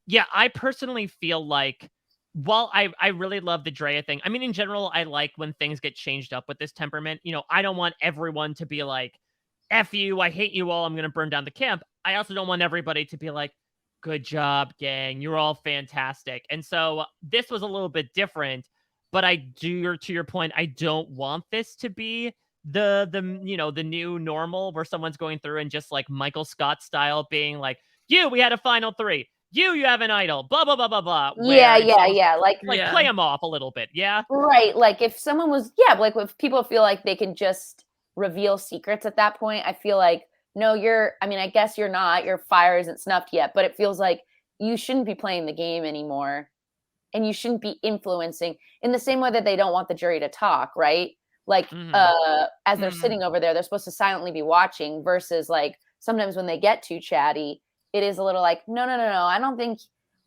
Speaker 1: yeah, I personally feel like while I really love the Drea thing, I mean in general, I like when things get changed up with this temperament. I don't want everyone to be like, F you, I hate you all, I'm gonna burn down the camp. I also don't want everybody to be like, good job, gang, you're all fantastic. And so this was a little bit different, but to your point, I don't want this to be the new normal where someone's going through and just like Michael Scott style being like, we had a final three. You have an idol, blah, blah, blah, blah, blah,
Speaker 3: Yeah,
Speaker 1: where it's
Speaker 3: yeah,
Speaker 1: almost
Speaker 3: yeah. Like,
Speaker 1: like play
Speaker 2: Yeah.
Speaker 1: them off a little bit. Yeah.
Speaker 3: right. Like if someone was, yeah, like if people feel like they can just reveal secrets at that point, I feel like, no, I mean, I guess you're not, your fire isn't snuffed yet, but it feels like you shouldn't be playing the game anymore and you shouldn't be influencing in the same way that they don't want the jury to talk, right? Like,
Speaker 1: Hmm.
Speaker 3: as they're
Speaker 2: Mm.
Speaker 3: sitting over there, they're supposed to silently be watching versus like sometimes when they get too chatty, it is a little like, no, no, no, no. I don't think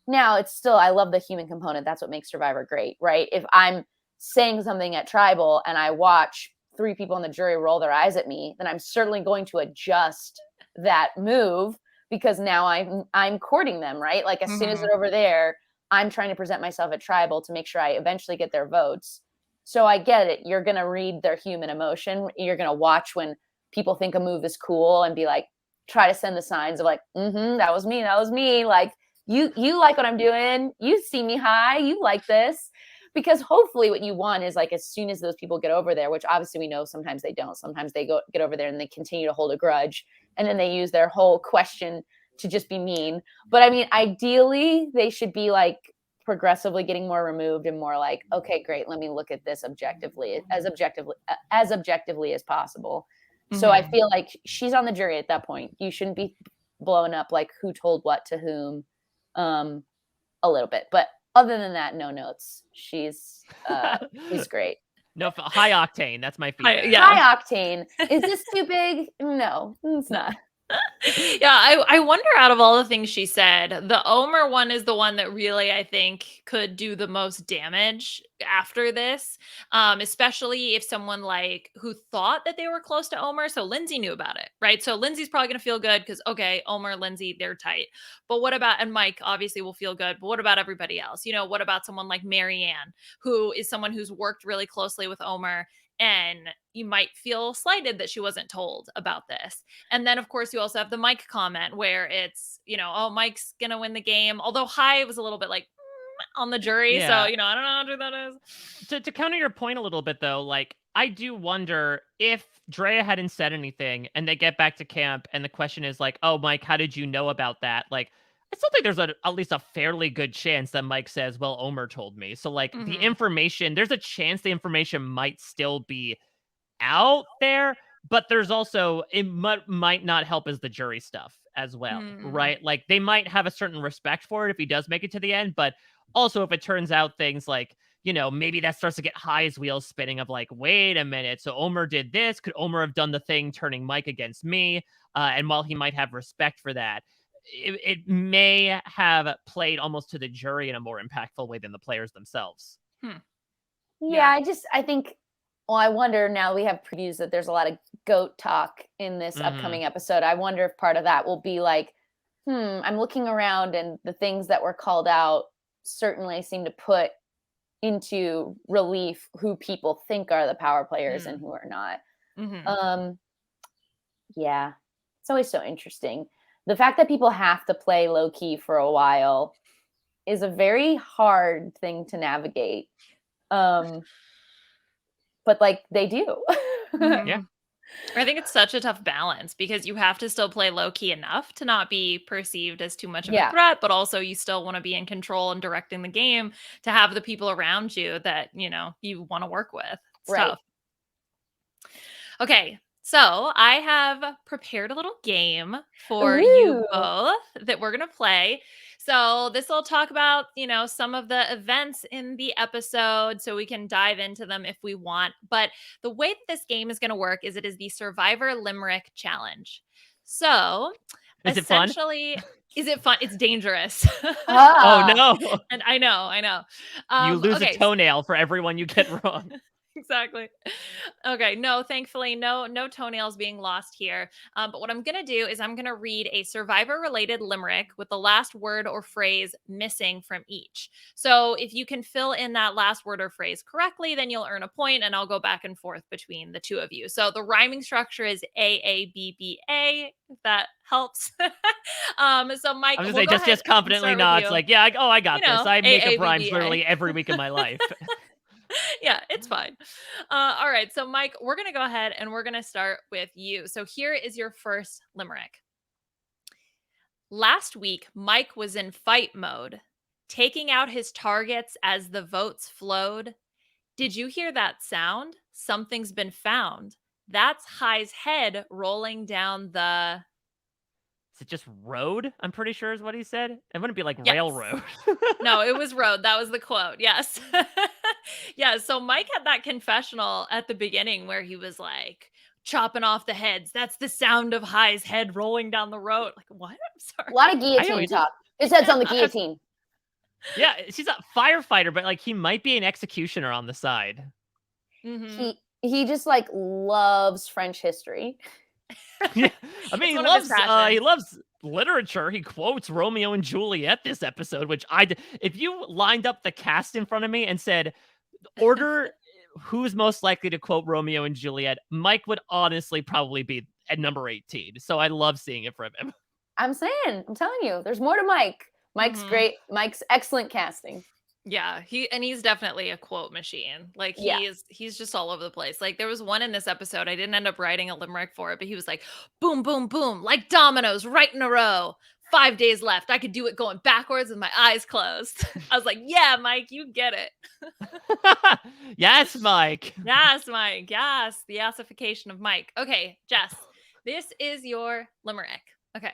Speaker 3: now it's still, I love the human component. That's what makes Survivor great, right? If I'm saying something at Tribal and I watch 3 people in the jury roll their eyes at me, then I'm certainly going to adjust that move because now I'm courting them, right? Like as soon as
Speaker 2: Mhm.
Speaker 3: they're over there, I'm trying to present myself at Tribal to make sure I eventually get their votes. So I get it. You're going to read their human emotion. You're going to watch when people think a move is cool and be like, try to send the signs of like, that was me. That was me. Like, you like what I'm doing. You see me high. You like this. Because hopefully what you want is like as soon as those people get over there, which obviously we know sometimes they don't. Sometimes they get over there and they continue to hold a grudge. And then they use their whole question to just be mean. But I mean, ideally, they should be like progressively getting more removed and more like, okay, great, let me look at this objectively as possible. So I
Speaker 2: Mhm.
Speaker 3: feel like she's on the jury at that point. You shouldn't be blowing up like who told what to whom. Um, a little bit. But other than that, no notes. She's great.
Speaker 1: No, high octane. That's my feedback.
Speaker 2: Yeah.
Speaker 3: High octane. Is this too big? No, it's not.
Speaker 2: Yeah, I wonder out of all the things she said, the Omer one is the one that really I think could do the most damage after this, especially if someone like who thought that they were close to Omer. So Lindsay knew about it, right? So Lindsay's probably gonna feel good because okay, Omer, Lindsay, they're tight. But what about, and Mike obviously will feel good, but what about everybody else? You know, what about someone like Marianne, who is someone who's worked really closely with Omer? And you might feel slighted that she wasn't told about this. And then, of course, you also have the Mike comment where it's, you know, oh, Mike's going to win the game. Although High was a little bit like on the jury.
Speaker 1: Yeah.
Speaker 2: So, you know, I don't know how true that is.
Speaker 1: To counter your point a little bit, though, like, I do wonder if Drea hadn't said anything and they get back to camp and the question is like, oh, Mike, how did you know about that? Like, I still think there's at least a fairly good chance that Mike says, well, Omer told me. So, like, the information, there's a chance the information might still be out there, but there's also, it might not help as the jury stuff as well, right? Like, they might have a certain respect for it if he does make it to the end, but also if it turns out things like, you know, maybe that starts to get High's wheels spinning of like, wait a minute, so Omer did this, could Omer have done the thing turning Mike against me? And while he might have respect for that, it may have played almost to the jury in a more impactful way than the players themselves.
Speaker 3: Yeah, I think, well, I wonder now we have previews that there's a lot of goat talk in this upcoming episode. I wonder if part of that will be like, I'm looking around and the things that were called out certainly seem to put into relief who people think are the power players and who are not. Yeah, it's always so interesting. The fact that people have to play low key for a while is a very hard thing to navigate. But like they do.
Speaker 1: Yeah.
Speaker 2: I think it's such a tough balance because you have to still play low key enough to not be perceived as too much of a threat, but also you still want to be in control and directing the game to have the people around you that, you know, you want to work with. It's tough. Okay. So I have prepared a little game for you both that we're going to play. So this will talk about, you know, some of the events in the episode so we can dive into them if we want. But the way that this game is going to work is it is the Survivor Limerick Challenge. So
Speaker 1: is it fun?
Speaker 2: Is it fun? It's dangerous.
Speaker 1: Oh, no.
Speaker 2: And I know.
Speaker 1: You lose a toenail for everyone you get wrong.
Speaker 2: Exactly. Okay. No, thankfully, no toenails being lost here. But what I'm going to do is I'm going to read a survivor related limerick with the last word or phrase missing from each. So if you can fill in that last word or phrase correctly, then you'll earn a point and I'll go back and forth between the two of you. So the rhyming structure is AABBA, if that helps. So Mike,
Speaker 1: I was going to say, just confidently nods like, yeah, I got this. I make up rhymes literally every week of my life.
Speaker 2: Yeah, it's fine. All right. So, Mike, we're going to go ahead and we're going to start with you. So, here is your first limerick. Last week, Mike was in fight mode, taking out his targets as the votes flowed. Did you hear that sound? Something's been found. That's High's head rolling down the...
Speaker 1: Is it just road? I'm pretty sure is what he said. It wouldn't be like railroad.
Speaker 2: No, it was road. That was the quote. Yes. Yeah. So Mike had that confessional at the beginning where he was like chopping off the heads. That's the sound of High's head rolling down the road. Like, what? I'm sorry.
Speaker 3: A lot of guillotine talk. His head's on the guillotine.
Speaker 1: Yeah, she's a firefighter, but like he might be an executioner on the side.
Speaker 3: He just like loves French history.
Speaker 1: Yeah, I mean, he loves literature. He quotes Romeo and Juliet this episode, which if you lined up the cast in front of me and said, order who's most likely to quote Romeo and Juliet, Mike would honestly probably be at number 18. So I love seeing it from him.
Speaker 3: I'm telling you, there's more to Mike. Mike's great. Mike's excellent casting.
Speaker 2: Yeah, he's definitely a quote machine. Like he's just all over the place. Like there was one in this episode, I didn't end up writing a limerick for it, but he was like, boom, boom, boom, like dominoes right in a row. 5 days left. I could do it going backwards with my eyes closed. I was like, yeah, Mike, you get it.
Speaker 1: Yes, Mike.
Speaker 2: Yes, Mike. Yes, the yassification of Mike. Okay, Jess, this is your limerick. Okay.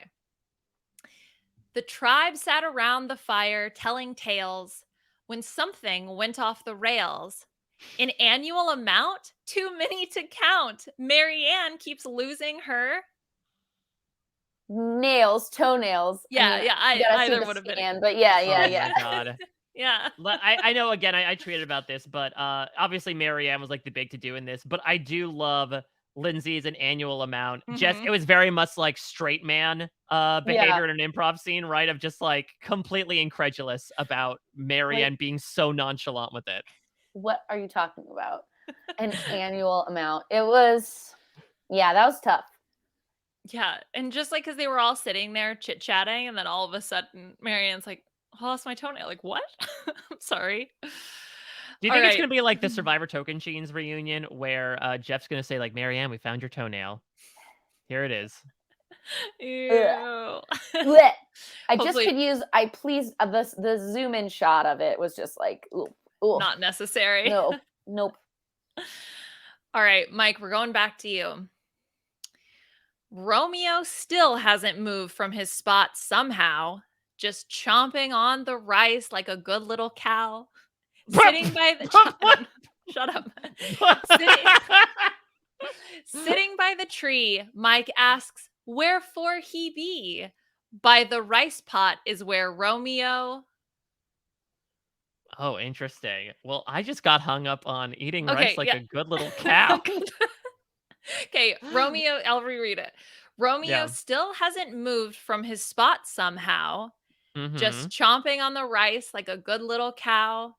Speaker 2: The tribe sat around the fire telling tales when something went off the rails. In annual amount, too many to count. Marianne keeps losing her.
Speaker 3: Toenails.
Speaker 2: Yeah,
Speaker 3: You gotta see
Speaker 2: either
Speaker 3: the
Speaker 2: would have been.
Speaker 3: scan, but yeah.
Speaker 1: Oh my god.
Speaker 2: Yeah.
Speaker 1: I know, again, I tweeted about this, but obviously Marianne was like the big to do in this, but I do love Lindsay's an annual amount. Just, it was very much like straight man behavior in an improv scene, right? Of just like completely incredulous about Marianne being so nonchalant with it.
Speaker 3: What are you talking about? An annual amount. It was, that was tough.
Speaker 2: Yeah. And just like, because they were all sitting there chit-chatting, and then all of a sudden Marianne's like, I lost my toenail. Like, what? I'm sorry.
Speaker 1: Do you think it's going to be like the Survivor Token Jeans reunion where Jeff's going to say like, Marianne, we found your toenail. Here it is.
Speaker 2: Ew.
Speaker 3: I just could use, the zoom in shot of it was just like, ooh.
Speaker 2: Not necessary.
Speaker 3: No, nope.
Speaker 2: All right, Mike, we're going back to you. Romeo still hasn't moved from his spot somehow, just chomping on the rice like a good little cow. Sitting by the shut up. Sitting by the tree, Mike asks, wherefore he be? By the rice pot is where Romeo.
Speaker 1: Oh, interesting. Well, I just got hung up on eating rice like a good little cow.
Speaker 2: Okay, Romeo, I'll reread it. Romeo still hasn't moved from his spot somehow, just chomping on the rice like a good little cow.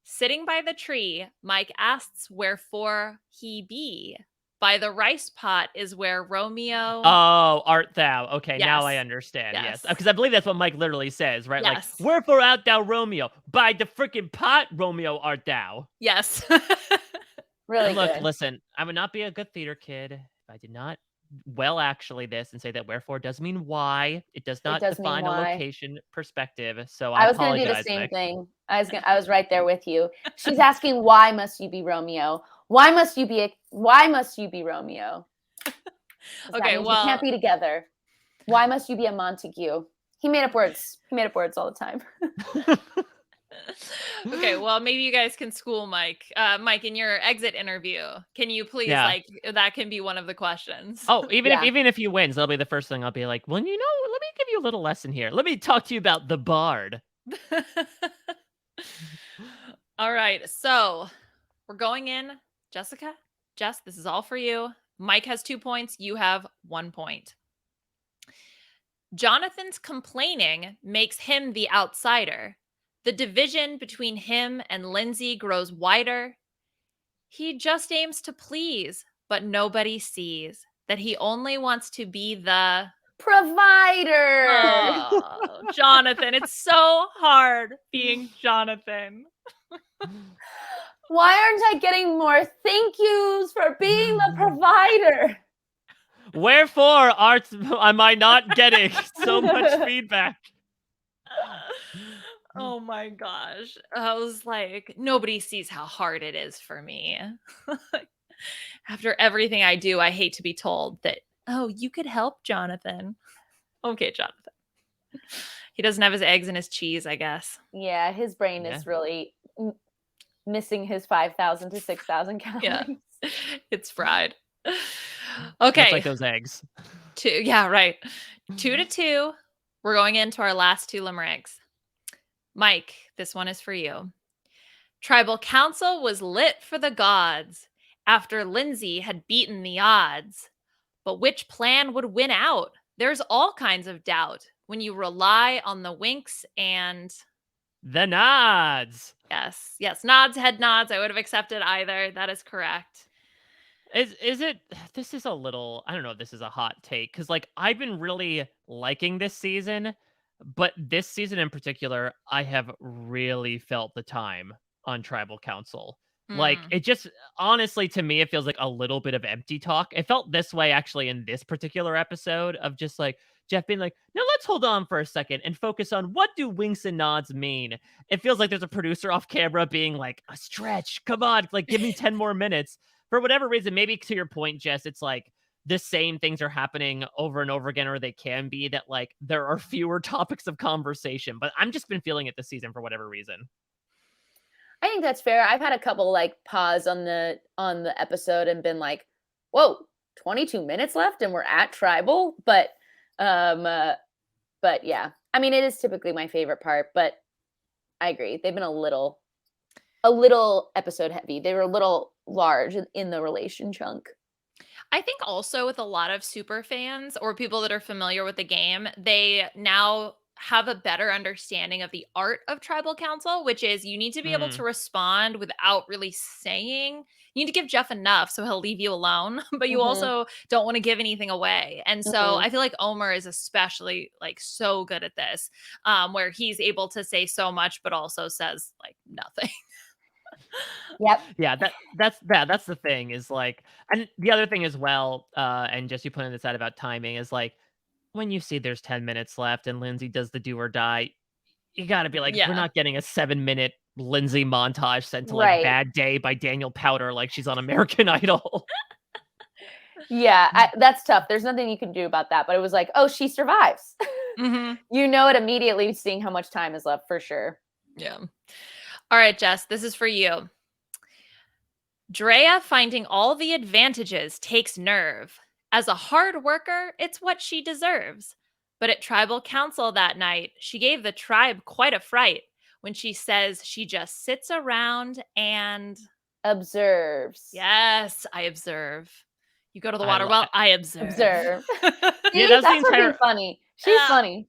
Speaker 2: Sitting by the tree, Mike asks wherefore he be. By the rice pot is where Romeo.
Speaker 1: Oh, art thou? Okay, now I understand. Yes, because I believe that's what Mike literally says, right?
Speaker 2: Yes.
Speaker 1: Like, wherefore art thou, Romeo? By the freaking pot, Romeo art thou.
Speaker 2: Yes.
Speaker 3: Really
Speaker 1: and look,
Speaker 3: good.
Speaker 1: listen, I would not be a good theater kid if I did not actually this and say that wherefore does mean why. It does not define a location perspective. So I
Speaker 3: was going to do the same
Speaker 1: Nick.
Speaker 3: thing. I was right there with you. She's asking, why must you be Romeo? Why must you be Romeo?
Speaker 2: Okay, well,
Speaker 3: you can't be together. Why must you be a Montague? He made up words. All the time.
Speaker 2: Okay, well, maybe you guys can school Mike. Mike, in your exit interview, can you please that can be one of the questions.
Speaker 1: Oh, even if he wins, that'll be the first thing I'll be like, well, let me give you a little lesson here. Let me talk to you about the bard.
Speaker 2: All right, so we're going in. Jessica, Jess, this is all for you. Mike has 2 points. You have 1 point. Jonathan's complaining makes him the outsider. The division between him and Lindsay grows wider. He just aims to please, but nobody sees that he only wants to be the
Speaker 3: provider.
Speaker 2: Oh, Jonathan, it's so hard being Jonathan.
Speaker 3: Why aren't I getting more thank yous for being the provider?
Speaker 1: Wherefore am I not getting so much feedback?
Speaker 2: Oh my gosh. I was like, nobody sees how hard it is for me. After everything I do, I hate to be told that, oh, you could help Jonathan. Okay, Jonathan. He doesn't have his eggs and his cheese, I guess.
Speaker 3: Yeah, his brain is really missing his 5,000 to 6,000 calories.
Speaker 2: Yeah, it's fried. Okay.
Speaker 1: Much like those eggs.
Speaker 2: 2, yeah, right. 2-2. We're going into our last 2 limericks. Mike, this one is for you. Tribal council was lit for the gods after Lindsay had beaten the odds. But which plan would win out? There's all kinds of doubt when you rely on the winks and
Speaker 1: the nods.
Speaker 2: Yes. Nods, head nods. I would have accepted either. That is correct.
Speaker 1: Is it? This is a little. I don't know if this is a hot take because, like, I've been really liking this season, but this season in particular, I have really felt the time on Tribal Council. Like, it just honestly, to me, it feels like a little bit of empty talk. It felt this way actually in this particular episode of just like Jeff being like, now let's hold on for a second and focus on what do winks and nods mean. It feels like there's a producer off camera being like, a stretch, come on, like give me 10 more minutes. For whatever reason, maybe to your point, Jess, it's like the same things are happening over and over again, or they can be, that like there are fewer topics of conversation. But I'm just been feeling it this season for whatever reason.
Speaker 3: I think that's fair. I've had a couple like pause on the episode and been like, "Whoa, 22 minutes left and we're at tribal." Um uh, but yeah. I mean, it is typically my favorite part, but I agree. They've been a little episode heavy. They were a little large in the relation chunk.
Speaker 2: I think also with a lot of super fans or people that are familiar with the game, they now have a better understanding of the art of tribal council, which is you need to be able to
Speaker 1: Mm.
Speaker 2: respond without really saying. You need to give Jeff enough so he'll leave you alone, but you
Speaker 3: Mhm.
Speaker 2: also don't want to give anything away. And so
Speaker 3: Mhm.
Speaker 2: I feel like Omer is especially like so good at this, where he's able to say so much, but also says like nothing.
Speaker 3: Yep.
Speaker 1: Yeah, that's the thing is like, and the other thing as well, and just you pointed this out about timing is like when you see there's 10 minutes left and Lindsay does the do or die, you gotta be like, we're
Speaker 2: Yeah.
Speaker 1: not getting a 7-minute Lindsay montage sent to like
Speaker 3: Right.
Speaker 1: Bad Day by Daniel Powder like she's on American Idol.
Speaker 3: Yeah, that's tough. There's nothing you can do about that, but it was like, "Oh, she survives."
Speaker 2: Hmm.
Speaker 3: You know it immediately seeing how much time is left for sure.
Speaker 2: Yeah. All right, Jess, this is for you. Drea finding all the advantages takes nerve. As a hard worker, it's what she deserves. But at tribal council that night, she gave the tribe quite a fright when she says she just sits around and.
Speaker 3: Observes.
Speaker 2: Yes, I observe. You go to the
Speaker 1: I
Speaker 2: water
Speaker 1: lo
Speaker 2: well, I observe.
Speaker 3: Observe.
Speaker 1: Yeah,
Speaker 3: See,
Speaker 1: that was the
Speaker 3: that's her being
Speaker 1: entire
Speaker 3: funny. She's
Speaker 2: Yeah.
Speaker 3: funny.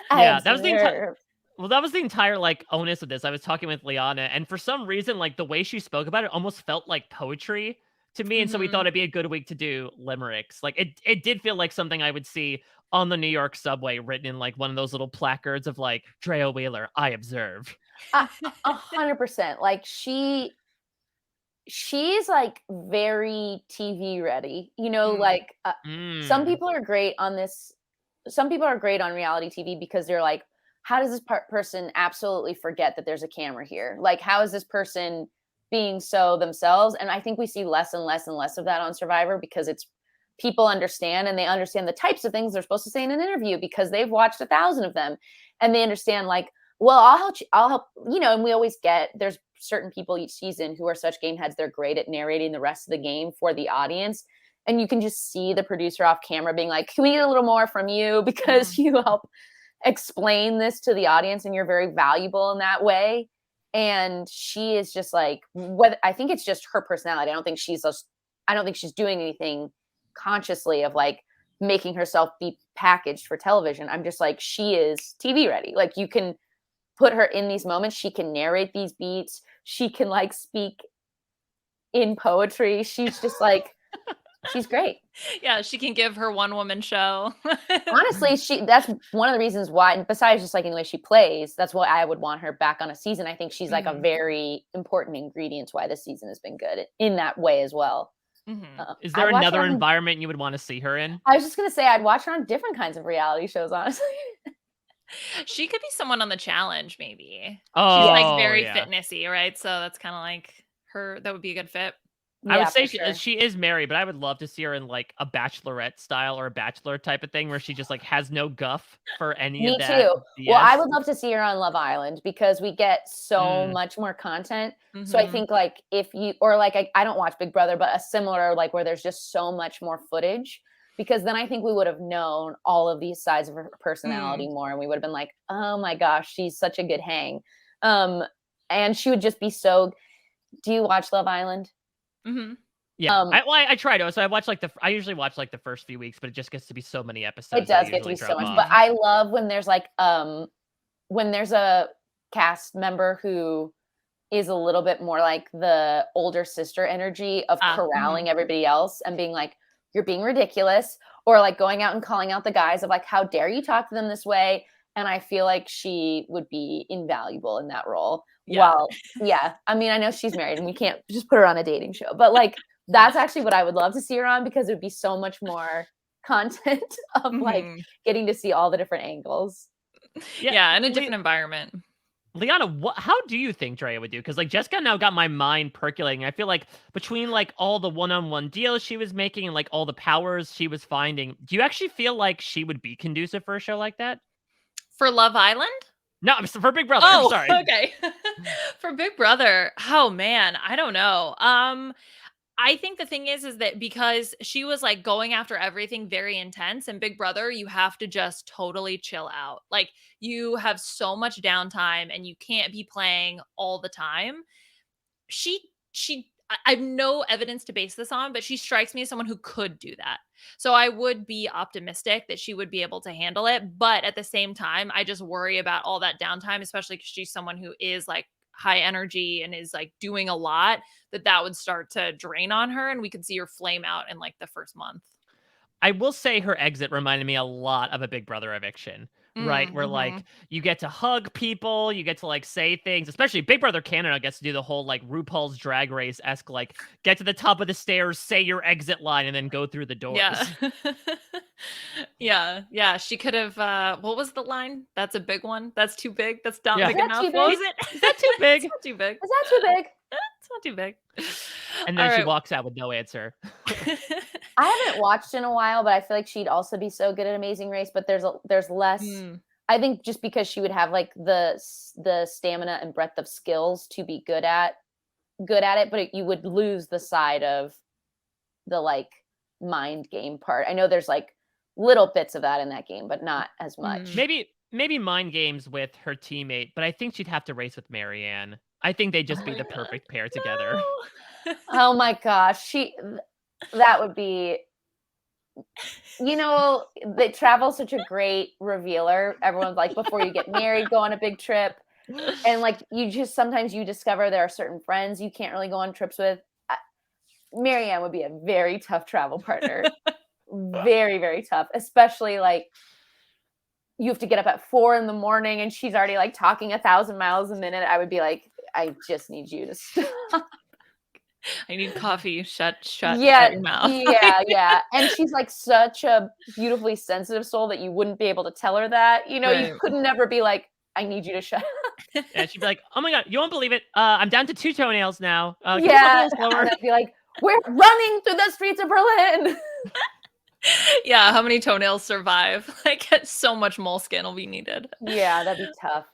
Speaker 3: I
Speaker 1: yeah, that was the entire
Speaker 3: observe.
Speaker 1: well, that was the entire like onus of this. I was talking with Liana, and for some reason, like the way she spoke about it almost felt like poetry to me. And so we thought
Speaker 2: Mhm.
Speaker 1: it'd be a good week to do limericks. Like it did feel like something I would see on the New York subway written in like one of those little placards of like Drea Wheeler, I observe.
Speaker 3: 100%. Like she's like very TV ready. You know,
Speaker 2: Mm.
Speaker 3: like some
Speaker 1: Mm.
Speaker 3: people are great on this. Some people are great on reality TV because they're like, how does this person absolutely forget that there's a camera here? Like, how is this person being so themselves? And I think we see less and less and less of that on Survivor because it's people understand and they understand the types of things they're supposed to say in an interview because they've watched 1,000 of them and they understand like, well, I'll help, you know, and we always get there's certain people each season who are such game heads, they're great at narrating the rest of the game for the audience. And you can just see the producer off camera being like, can we get a little more from you? Because you help explain this to the audience and you're very valuable in that way. And she is just like, what I think it's just her personality. I don't think she's doing anything consciously of like making herself be packaged for television. I'm just like, she is TV ready. Like you can put her in these moments. She can narrate these beats. She can like speak in poetry. She's just like, she's great.
Speaker 2: Yeah, she can give her one woman show.
Speaker 3: Honestly, that's one of the reasons why, besides just like in the way she plays, that's why I would want her back on a season. I think she's like a very important ingredient to why this season has been good in that way as well.
Speaker 1: Is there another environment you would want to see her in?
Speaker 3: I was just going to say I'd watch her on different kinds of reality shows, honestly.
Speaker 2: She could be someone on The Challenge, maybe.
Speaker 1: Oh,
Speaker 2: she's like very
Speaker 1: yeah.
Speaker 2: fitnessy, right? So that's kind of like her. That would be a good fit.
Speaker 1: I would
Speaker 3: Yeah,
Speaker 1: say
Speaker 3: for sure.
Speaker 1: she is married, but I would love to see her in like a Bachelorette style or a Bachelor type of thing where she just like has no guff for any
Speaker 3: Me
Speaker 1: of that.
Speaker 3: too. Well, I would love to see her on Love Island because we get so much more content. So I think like if you or like I don't watch Big Brother, but a similar like where there's just so much more footage because then I think we would have known all of these sides of her personality more and we would have been like, "Oh my gosh, she's such a good hang." And she would just be so Do you watch Love Island?
Speaker 1: Yeah, I try to. So I usually watch like the first few weeks, but it just gets to be so many episodes.
Speaker 3: It does get to be so much,
Speaker 1: off.
Speaker 3: but I love when there's like when there's a cast member who is a little bit more like the older sister energy of corralling everybody else and being like, you're being ridiculous, or like going out and calling out the guys of like, how dare you talk to them this way? And I feel like she would be invaluable in that role.
Speaker 2: Yeah.
Speaker 3: Well, yeah. I mean, I know she's married and we can't just put her on a dating show, but like that's actually what I would love to see her on because it would be so much more content of like getting to see all the different angles.
Speaker 2: Yeah, in a different environment.
Speaker 1: Liana, how do you think Drea would do? Because like Jessica now got my mind percolating. I feel like between like all the one-on-one deals she was making and like all the powers she was finding, do you actually feel like she would be conducive for a show like that?
Speaker 2: For Love Island?
Speaker 1: No, for Big Brother. I'm
Speaker 2: Oh,
Speaker 1: sorry.
Speaker 2: okay. For Big Brother, oh man, I don't know. I think the thing is that because she was like going after everything very intense, and Big Brother, you have to just totally chill out. Like you have so much downtime and you can't be playing all the time. I have no evidence to base this on, but she strikes me as someone who could do that. So I would be optimistic that she would be able to handle it. But at the same time, I just worry about all that downtime, especially because she's someone who is like high energy and is like doing a lot, that would start to drain on her and we could see her flame out in like the first month.
Speaker 1: I will say her exit reminded me a lot of a Big Brother eviction, right? Where like you get to hug people, you get to like say things, especially Big Brother Canada gets to do the whole like RuPaul's Drag Race esque like get to the top of the stairs, say your exit line, and then go through the doors.
Speaker 2: Yeah. Yeah. She could have what was the line? That's a big one. That's too big. That's not
Speaker 1: Yeah.
Speaker 2: big
Speaker 3: Is that
Speaker 2: enough.
Speaker 3: too
Speaker 2: What
Speaker 3: big?
Speaker 2: was it?
Speaker 1: Is that too big?
Speaker 2: It's not too big.
Speaker 3: Is that too big?
Speaker 2: It's not too big.
Speaker 1: And then
Speaker 2: All
Speaker 1: she
Speaker 2: right.
Speaker 1: walks out with no answer.
Speaker 3: I haven't watched in a while, but I feel like she'd also be so good at Amazing Race. But there's less. I think just because she would have like the stamina and breadth of skills to be good at it, but you would lose the side of the like mind game part. I know there's like little bits of that in that game, but not as much.
Speaker 1: Maybe mind games with her teammate, but I think she'd have to race with Marianne. I think they'd just be the perfect pair together.
Speaker 3: Oh my gosh, that would be. You know, they travel's such a great revealer. Everyone's like, before you get married, go on a big trip. And like, sometimes you discover there are certain friends you can't really go on trips with. Marianne would be a very tough travel partner. Very, very tough, especially like you have to get up at 4 a.m. and she's already like talking 1,000 miles a minute. I would be like, I just need you to stop.
Speaker 2: I need coffee. Shut
Speaker 3: Yeah,
Speaker 2: your mouth.
Speaker 3: yeah. And she's like such a beautifully sensitive soul that you wouldn't be able to tell her that. You know, you could never be like, I need you to shut up.
Speaker 1: And she'd be like, oh my God, you won't believe it. I'm down to 2 toenails now.
Speaker 3: Yeah. And I'd be like, we're running through the streets of Berlin.
Speaker 2: Yeah, how many toenails survive? Like so much moleskin will be needed.
Speaker 3: Yeah, that'd be tough.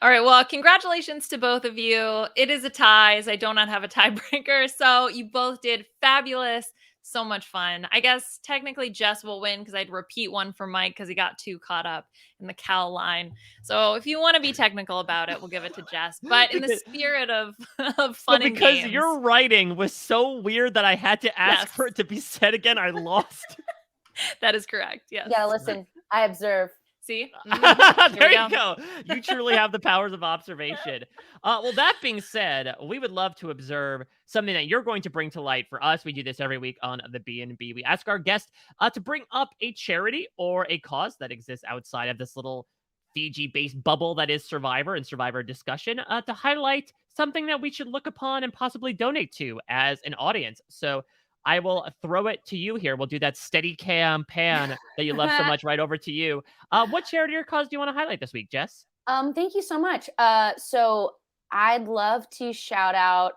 Speaker 2: All right, well, congratulations to both of you. It is a tie, as I do not have a tiebreaker. So you both did fabulous. So much fun. I guess technically Jess will win because I'd repeat one for Mike because he got too caught up in the Cal line. So if you want to be technical about it, we'll give it to Jess. But in the spirit of fun and
Speaker 1: because
Speaker 2: games,
Speaker 1: your writing was so weird that I had to ask for it to be said again, I lost.
Speaker 2: That is correct. Yes.
Speaker 3: Yeah, listen, I observe.
Speaker 2: See?
Speaker 1: There you go. You truly have the powers of observation. Well, that being said, we would love to observe something that you're going to bring to light for us. We do this every week on the B&B. We ask our guests to bring up a charity or a cause that exists outside of this little Fiji-based bubble that is Survivor and Survivor discussion to highlight something that we should look upon and possibly donate to as an audience. So I will throw it to you here. We'll do that steady cam pan that you love so much right over to you. What charity or cause do you want to highlight this week, Jess?
Speaker 3: Thank you so much. So I'd love to shout out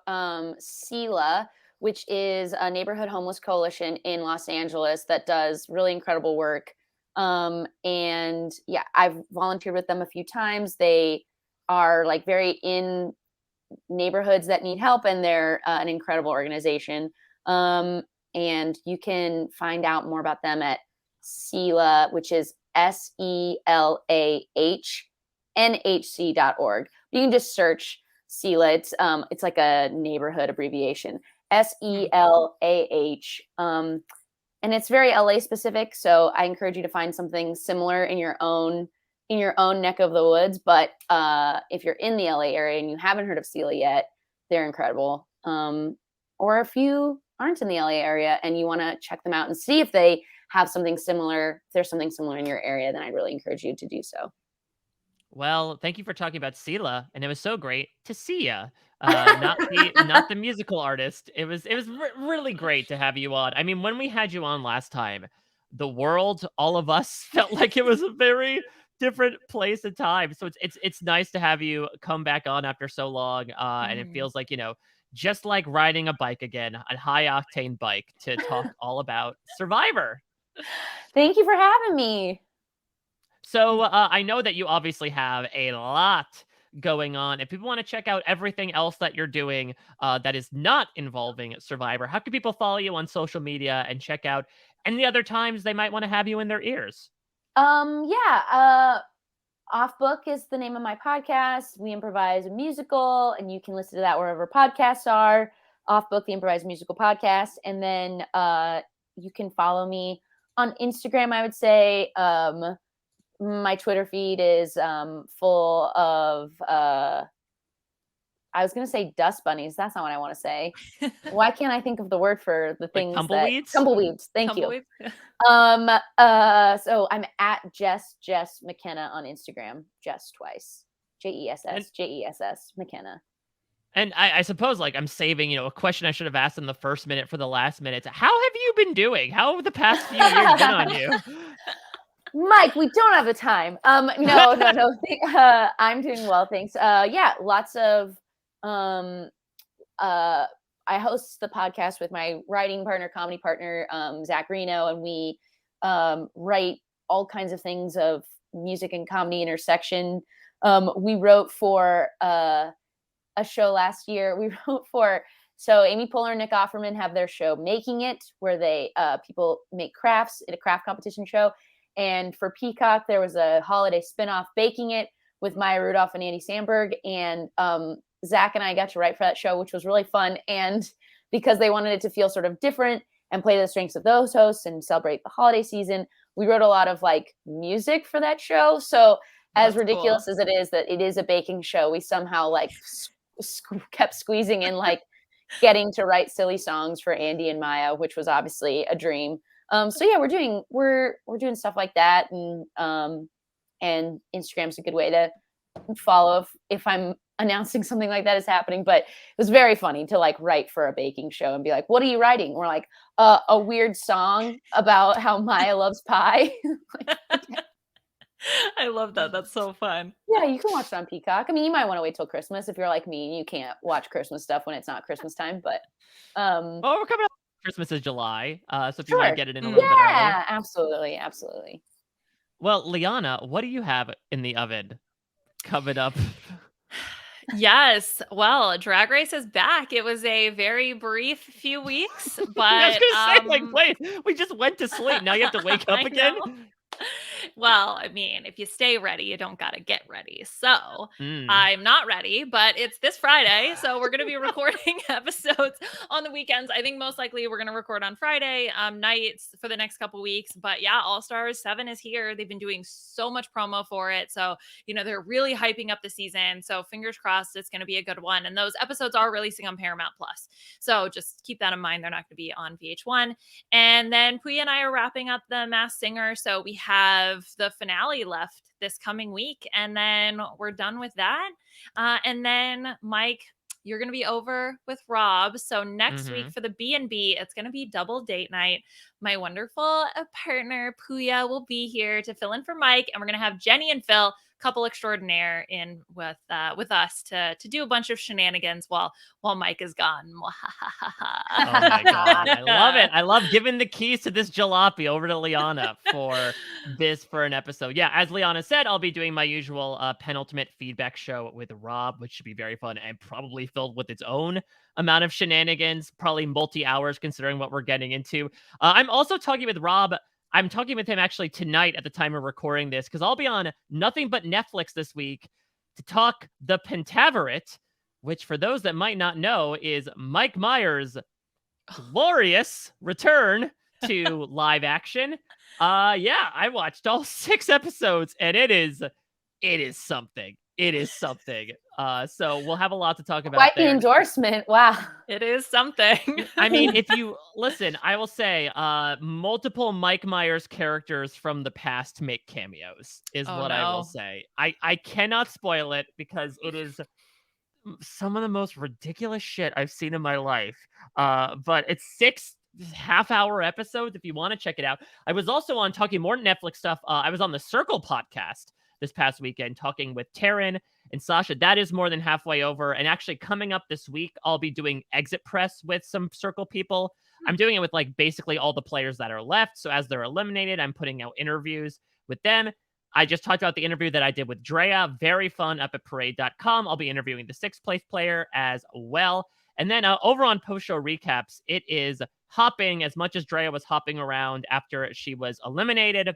Speaker 3: SELA, which is a neighborhood homeless coalition in Los Angeles that does really incredible work. And yeah, I've volunteered with them a few times. They are like very in neighborhoods that need help, and they're an incredible organization. And you can find out more about them at SELAH, which is SELAHNHC.org. You can just search SELAH. It's like a neighborhood abbreviation, SELAH. And it's very LA specific. So I encourage you to find something similar in your own neck of the woods. But if you're in the LA area and you haven't heard of SELAH yet, they're incredible. Or if you aren't in the LA area and you want to check them out and see if they have something similar, if there's something similar in your area, then I'd really encourage you to do so.
Speaker 1: Well, thank you for talking about SELAH, and it was so great to see ya. Not the musical artist. It was really great to have you on. I mean, when we had you on last time, the world, all of us felt like it was a very different place and time. So it's nice to have you come back on after so long. And it feels like, just like riding a bike again, a high octane bike to talk all about Survivor.
Speaker 3: Thank you for having me.
Speaker 1: So I know that you obviously have a lot going on. If people want to check out everything else that you're doing that is not involving Survivor, how can people follow you on social media and check out any other times they might want to have you in their ears?
Speaker 3: Off Book is the name of my podcast. We improvise a musical, and you can listen to that wherever podcasts are. Off Book, the improvised musical podcast. And then you can follow me on Instagram, I would say. My Twitter feed is full of, I was going to say dust bunnies. That's not what I want to say. Why can't I think of the word for the things
Speaker 1: tumbleweeds?
Speaker 3: Tumbleweeds. Thank you. So I'm at Jess McKenna on Instagram. Jess twice. JESS McKenna.
Speaker 1: And I suppose, like, I'm saving, a question I should have asked in the first minute for the last minute. How have you been doing? How have the past few years been on you?
Speaker 3: Mike, we don't have the time. No. I'm doing well, thanks. Lots of I host the podcast with my writing partner, comedy partner, Zach Reno, and we write all kinds of things of music and comedy intersection. We wrote for a show last year. So Amy Poehler and Nick Offerman have their show Making It, where they people make crafts in a craft competition show. And for Peacock, there was a holiday spinoff, Baking It, with Maya Rudolph and Andy Samberg. And Zach and I got to write for that show, which was really fun. And because they wanted it to feel sort of different and play to the strengths of those hosts and celebrate the holiday season, we wrote a lot of like music for that show. So as ridiculous as it is that it is a baking show, we somehow like kept squeezing in like getting to write silly songs for Andy and Maya, which was obviously a dream. So yeah, we're doing stuff like that, and Instagram's a good way to follow if I'm announcing something like that is happening. But it was very funny to like write for a baking show and be like, "What are you writing?" We're like, "A weird song about how Maya loves pie." Like, okay.
Speaker 2: I love that. That's so fun.
Speaker 3: Yeah, you can watch it on Peacock. I mean, you might want to wait till Christmas if you're like me and you can't watch Christmas stuff when it's not Christmas time. But
Speaker 1: we're coming up. Christmas is July, so if you
Speaker 3: sure.
Speaker 1: want to get it in a little bit early.
Speaker 3: Yeah, absolutely.
Speaker 1: Well, Liana, what do you have in the oven coming up?
Speaker 2: Yes. Well, Drag Race is back. It was a very brief few weeks, but
Speaker 1: I was gonna say, like, wait, we just went to sleep. Now you have to wake up again.
Speaker 2: Well, I mean, if you stay ready, you don't gotta get ready. So I'm not ready, but it's this Friday. So we're gonna be recording episodes on the weekends. I think most likely we're gonna record on Friday nights for the next couple weeks. But yeah, All Stars 7 is here. They've been doing so much promo for it. So, they're really hyping up the season. So fingers crossed it's gonna be a good one. And those episodes are releasing on Paramount Plus. So just keep that in mind. They're not gonna be on VH1. And then Puya and I are wrapping up the Masked Singer. So we have the finale left this coming week, and then we're done with that. And then Mike, you're going to be over with Rob. So next week for the B&B, it's going to be double date night. My wonderful partner Puya will be here to fill in for Mike, and we're going to have Jenny and Phil, couple extraordinaire, in with us to do a bunch of shenanigans while Mike is gone.
Speaker 1: Oh my god, I love it. I love giving the keys to this jalopy over to Liana for an episode. Yeah, as Liana said, I'll be doing my usual penultimate feedback show with Rob, which should be very fun and probably filled with its own amount of shenanigans, probably multi-hours considering what we're getting into. I'm also talking with Rob. I'm talking with him actually tonight at the time of recording this, because I'll be on Nothing But Netflix this week to talk The Pentaverate, which, for those that might not know, is Mike Myers' glorious return to live action. I watched all 6 episodes, and it is something. It is something. So we'll have a lot to talk about.
Speaker 3: Quite the endorsement. Wow.
Speaker 2: It is something.
Speaker 1: I mean, if you listen, I will say multiple Mike Myers characters from the past make cameos is what I will say. I cannot spoil it because it is some of the most ridiculous shit I've seen in my life. But it's 6 half-hour episodes if you want to check it out. I was also on talking more Netflix stuff. I was on the Circle podcast this past weekend, talking with Taryn and Sasha. That is more than halfway over. And actually, coming up this week, I'll be doing exit press with some Circle people. I'm doing it with like basically all the players that are left. So as they're eliminated, I'm putting out interviews with them. I just talked about the interview that I did with Drea. Very fun up at parade.com. I'll be interviewing the 6th place player as well. And then over on post-show recaps, it is hopping as much as Drea was hopping around after she was eliminated.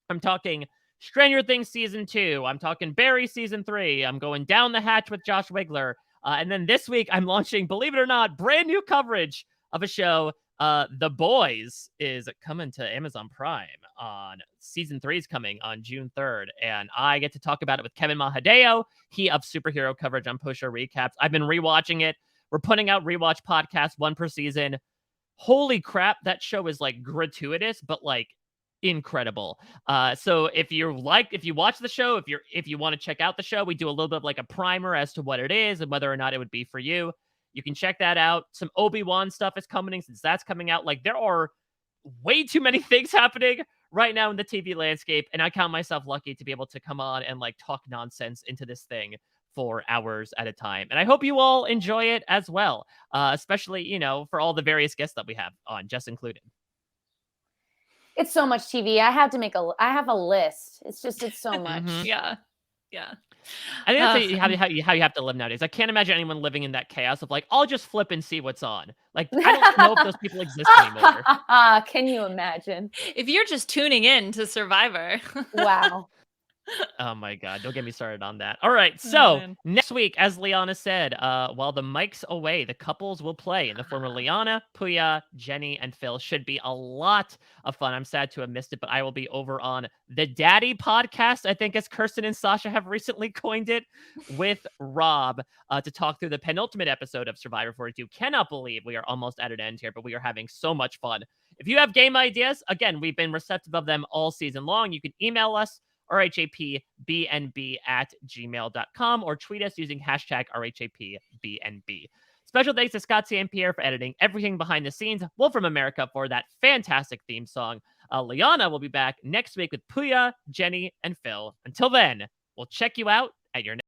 Speaker 1: I'm talking Stranger Things Season 2. I'm talking Barry Season 3. I'm going down the hatch with Josh Wigler. And then this week, I'm launching, believe it or not, brand new coverage of a show. The Boys is coming to Amazon Prime on Season 3 is coming on June 3rd. And I get to talk about it with Kevin Mahadeo. He ups superhero coverage on post-show recaps. I've been rewatching it. We're putting out rewatch podcasts, 1 per season. Holy crap, that show is like gratuitous, but like incredible. So if you watch the show, if you want to check out the show, we do a little bit of like a primer as to what it is and whether or not it would be for you. You can check that out. Some Obi-Wan stuff is coming since that's coming out. Like there are way too many things happening right now in the TV landscape, and I count myself lucky to be able to come on and like talk nonsense into this thing for hours at a time. And I hope you all enjoy it as well, especially, you know, for all the various guests that we have on, Jess included.
Speaker 3: It's so much TV. I have a list. It's so much.
Speaker 2: Yeah.
Speaker 1: I think that's how you have to live nowadays. I can't imagine anyone living in that chaos of like, I'll just flip and see what's on. Like, I don't know if those people exist anymore.
Speaker 3: Can you imagine?
Speaker 2: If you're just tuning in to Survivor.
Speaker 3: Wow.
Speaker 1: Oh my God, don't get me started on that. All right, so next week, as Liana said, while the mic's away, the couples will play in the form of Liana, Puya, Jenny, and Phil. Should be a lot of fun. I'm sad to have missed it, but I will be over on the Daddy podcast, I think as Kirsten and Sasha have recently coined it, with Rob to talk through the penultimate episode of Survivor 42. Cannot believe we are almost at an end here, but we are having so much fun. If you have game ideas, again, we've been receptive of them all season long. You can email us, RHAPBNB@gmail.com, or tweet us using hashtag RHAPBNB. Special thanks to Scott St. Pierre for editing everything behind the scenes. Wolf from America for that fantastic theme song. Liana will be back next week with Puya, Jenny, and Phil. Until then, we'll check you out at your next